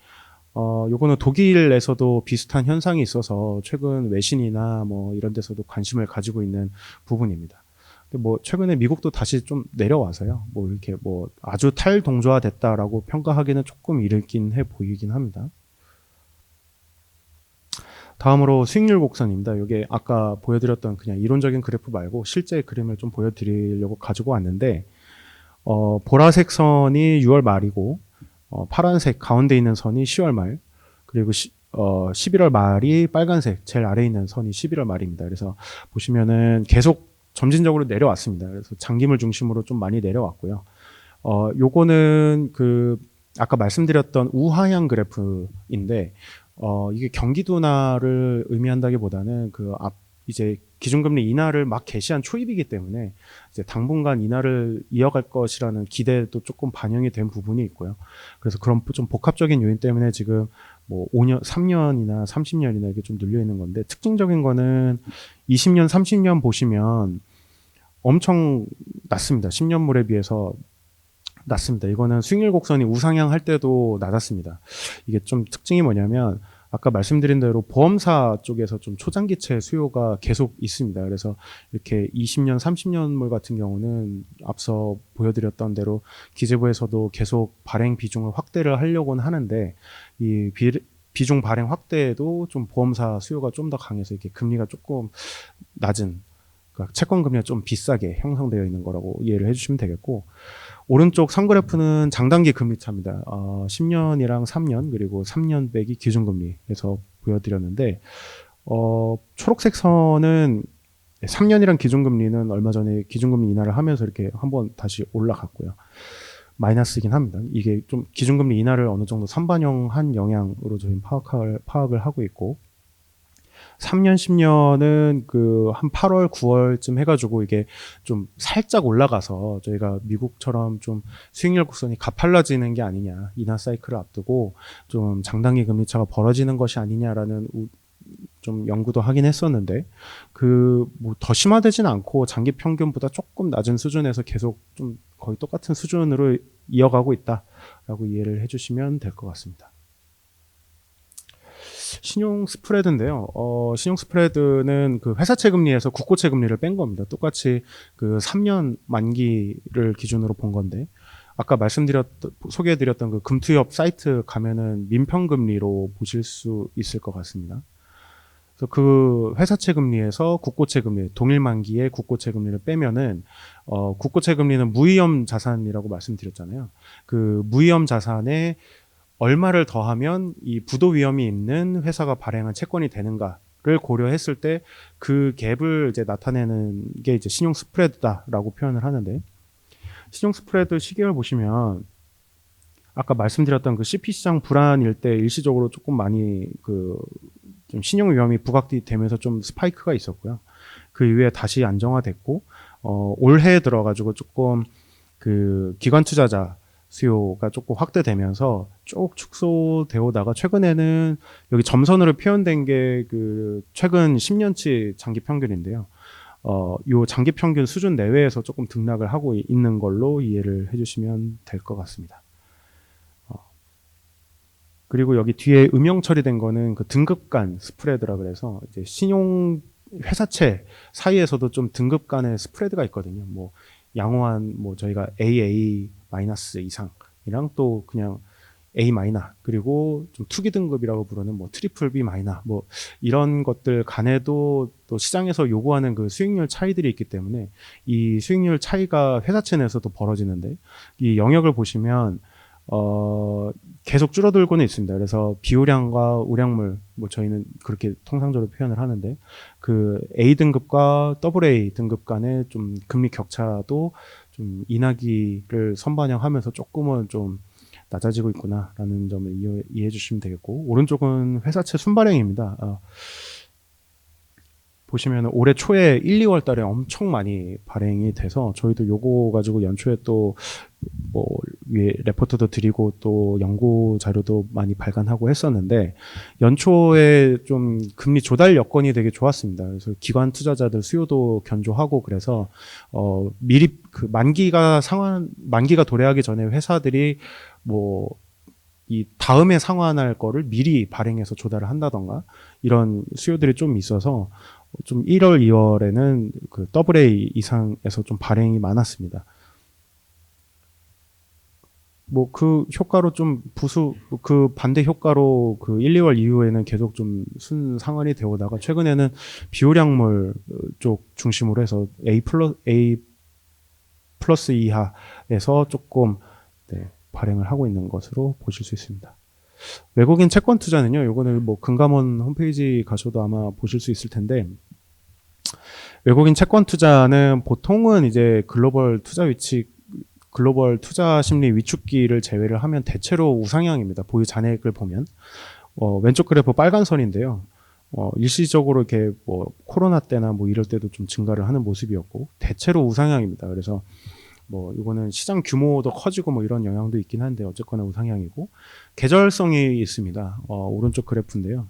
요거는 독일에서도 비슷한 현상이 있어서 최근 외신이나 뭐 이런 데서도 관심을 가지고 있는 부분입니다. 근데 뭐 최근에 미국도 다시 좀 내려와서요, 뭐 이렇게 뭐 아주 탈동조화 됐다라고 평가하기는 조금 이르긴 해 보이긴 합니다. 다음으로 수익률 곡선입니다. 이게 아까 보여드렸던 그냥 이론적인 그래프 말고 실제 그림을 좀 보여드리려고 가지고 왔는데, 보라색 선이 6월 말이고, 파란색 가운데 있는 선이 10월 말, 그리고 11월 말이 빨간색 제일 아래에 있는 선이 11월 말입니다. 그래서 보시면은 계속 점진적으로 내려왔습니다. 그래서 장기물 중심으로 좀 많이 내려왔고요. 요거는 그 아까 말씀드렸던 우하향 그래프인데 이게 경기 둔화를 의미한다기보다는 이제 기준금리 인하를 막 개시한 초입이기 때문에 이제 당분간 인하를 이어갈 것이라는 기대도 조금 반영이 된 부분이 있고요. 그래서 그런 좀 복합적인 요인 때문에 지금 뭐 5년, 3년이나 30년이나 이게 좀 눌려 있는 건데, 특징적인 거는 20년, 30년 보시면 엄청 낮습니다. 10년물에 비해서 낮습니다. 이거는 수익률 곡선이 우상향 할 때도 낮았습니다. 이게 좀 특징이 뭐냐면, 아까 말씀드린 대로 보험사 쪽에서 좀 초장기채 수요가 계속 있습니다. 그래서 이렇게 20년, 30년물 같은 경우는 앞서 보여드렸던 대로 기재부에서도 계속 발행 비중을 확대를 하려고는 하는데, 이 비중 발행 확대에도 좀 보험사 수요가 좀 더 강해서 이렇게 금리가 조금 낮은, 그러니까 채권 금리가 좀 비싸게 형성되어 있는 거라고 이해를 해주시면 되겠고, 오른쪽 선그래프는 장단기 금리차입니다. 10년이랑 3년, 그리고 3년 빼기 기준금리에서 보여드렸는데, 초록색 선은 3년이랑 기준금리는 얼마 전에 기준금리 인하를 하면서 이렇게 한번 다시 올라갔고요. 마이너스이긴 합니다. 이게 좀 기준금리 인하를 어느 정도 선반영한 영향으로 저희는 파악을 하고 있고, 3년, 10년은 한 8월, 9월쯤 해가지고 이게 좀 살짝 올라가서 저희가 미국처럼 좀 수익률 곡선이 가팔라지는 게 아니냐, 인하 사이클을 앞두고 좀 장단기 금리차가 벌어지는 것이 아니냐라는 좀 연구도 하긴 했었는데, 뭐 더 심화되진 않고 장기 평균보다 조금 낮은 수준에서 계속 좀 거의 똑같은 수준으로 이어가고 있다라고 이해를 해주시면 될 것 같습니다. 신용 스프레드인데요. 신용 스프레드는 회사채 금리에서 국고채 금리를 뺀 겁니다. 똑같이 3년 만기를 기준으로 본 건데, 아까 소개해드렸던 금투협 사이트 가면은 민평금리로 보실 수 있을 것 같습니다. 그래서 회사채 금리에서 국고채 금리, 동일 만기의 국고채 금리를 빼면은, 국고채 금리는 무위험 자산이라고 말씀드렸잖아요. 무위험 자산에 얼마를 더하면 이 부도 위험이 있는 회사가 발행한 채권이 되는가를 고려했을 때 그 갭을 이제 나타내는 게 이제 신용 스프레드다라고 표현을 하는데, 신용 스프레드 시계열 보시면 아까 말씀드렸던 CP 시장 불안일 때 일시적으로 조금 많이 좀 신용 위험이 부각되면서 좀 스파이크가 있었고요. 그 이후에 다시 안정화됐고, 올해 들어가지고 조금 기관 투자자 수요가 조금 확대되면서 쭉 축소되어 오다가 최근에는 여기 점선으로 표현된 게 최근 10년치 장기 평균인데요. 요 장기 평균 수준 내외에서 조금 등락을 하고 있는 걸로 이해를 해주시면 될 것 같습니다. 그리고 여기 뒤에 음영 처리된 거는 등급 간 스프레드라 그래서 이제 신용 회사채 사이에서도 좀 등급 간의 스프레드가 있거든요. 뭐 양호한 저희가 AA 마이너스 이상이랑 또 그냥 A 마이너, 그리고 좀 투기 등급이라고 부르는 트리플 B 마이너, 이런 것들 간에도 또 시장에서 요구하는 수익률 차이들이 있기 때문에 이 수익률 차이가 회사채 내에서도 벌어지는데, 이 영역을 보시면 계속 줄어들고는 있습니다. 그래서 비우량과 우량물, 저희는 그렇게 통상적으로 표현을 하는데, A 등급과 AA 등급 간의 좀 금리 격차도 좀 인하기를 선반영하면서 조금은 좀 낮아지고 있구나라는 점을 이해해 주시면 되겠고, 오른쪽은 회사채 순발행입니다. 보시면 올해 초에 1, 2월 달에 엄청 많이 발행이 돼서 저희도 요거 가지고 연초에 또 위에 레포트도 드리고 또 연구 자료도 많이 발간하고 했었는데, 연초에 좀 금리 조달 여건이 되게 좋았습니다. 그래서 기관 투자자들 수요도 견조하고, 그래서 미리 만기가 도래하기 전에 회사들이 이 다음에 상환할 거를 미리 발행해서 조달을 한다던가 이런 수요들이 좀 있어서 좀 1월, 2월에는 AA 이상에서 좀 발행이 많았습니다. 효과로 좀 반대 효과로 1, 2월 이후에는 계속 좀 순상환이 되어 오다가 최근에는 비우량물 쪽 중심으로 해서 A 플러스 이하에서 조금 발행을 하고 있는 것으로 보실 수 있습니다. 외국인 채권 투자는요, 요거는 금감원 홈페이지 가셔도 아마 보실 수 있을 텐데, 외국인 채권 투자는 보통은 이제 글로벌 투자 위치 글로벌 투자 심리 위축기를 제외를 하면 대체로 우상향입니다. 보유 잔액을 보면 왼쪽 그래프 빨간 선인데요. 일시적으로 이렇게 뭐 코로나 때나 뭐 이럴 때도 좀 증가를 하는 모습이었고 대체로 우상향입니다. 그래서 뭐 이거는 시장 규모도 커지고 뭐 이런 영향도 있긴 한데 어쨌거나 우상향이고 계절성이 있습니다. 오른쪽 그래프인데요.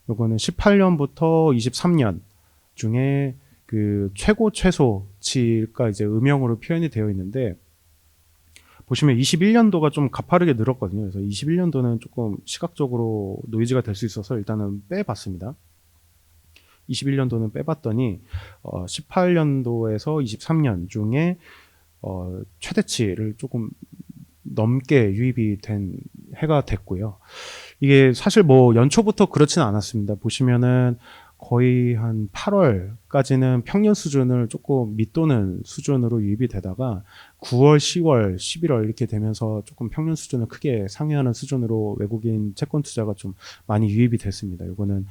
이거는 18년부터 23년 중에 그 최고 최소치가 이제 음영으로 표현이 되어 있는데 보시면 21년도가 좀 가파르게 늘었거든요. 그래서 21년도는 조금 시각적으로 노이즈가 될 수 있어서 일단은 빼봤습니다. 21년도는 빼봤더니 18년도에서 23년 중에 최대치를 조금 넘게 유입이 된 해가 됐고요. 이게 사실 뭐 연초부터 그렇지는 않았습니다. 보시면은 거의 한 8월까지는 평년 수준을 조금 밑도는 수준으로 유입이 되다가 9월, 10월, 11월 이렇게 되면서 조금 평년 수준을 크게 상회하는 수준으로 외국인 채권 투자가 좀 많이 유입이 됐습니다. 이거는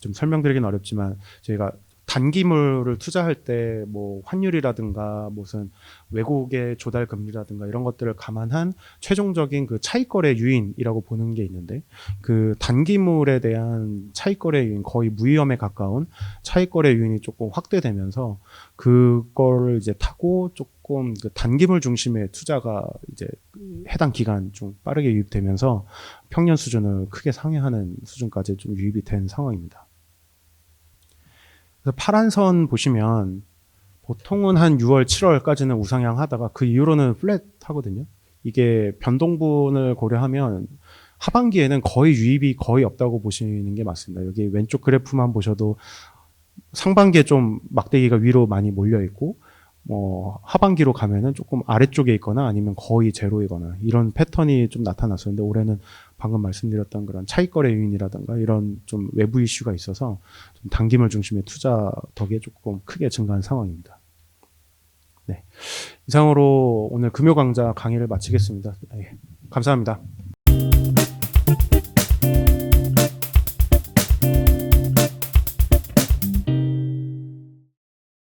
좀 설명드리긴 어렵지만 저희가 단기물을 투자할 때 뭐 환율이라든가 무슨 외국의 조달 금리라든가 이런 것들을 감안한 최종적인 그 차익거래 유인이라고 보는 게 있는데 그 단기물에 대한 차익거래 유인 거의 무위험에 가까운 차익거래 유인이 조금 확대되면서 그거를 이제 타고 조금 그 단기물 중심의 투자가 이제 해당 기간 좀 빠르게 유입되면서 평년 수준을 크게 상회하는 수준까지 좀 유입이 된 상황입니다. 그래서 파란 선 보시면 보통은 한 6월, 7월까지는 우상향 하다가 그 이후로는 플랫 하거든요. 이게 변동분을 고려하면 하반기에는 거의 유입이 거의 없다고 보시는 게 맞습니다. 여기 왼쪽 그래프만 보셔도 상반기에 좀 막대기가 위로 많이 몰려 있고 하반기로 가면은 조금 아래쪽에 있거나 아니면 거의 제로이거나 이런 패턴이 좀 나타났었는데 올해는 방금 말씀드렸던 그런 차익거래 유인이라든가 이런 좀 외부 이슈가 있어서 좀 단기물 중심의 투자 덕에 조금 크게 증가한 상황입니다. 네, 이상으로 오늘 금요 강좌 강의를 마치겠습니다. 네, 감사합니다.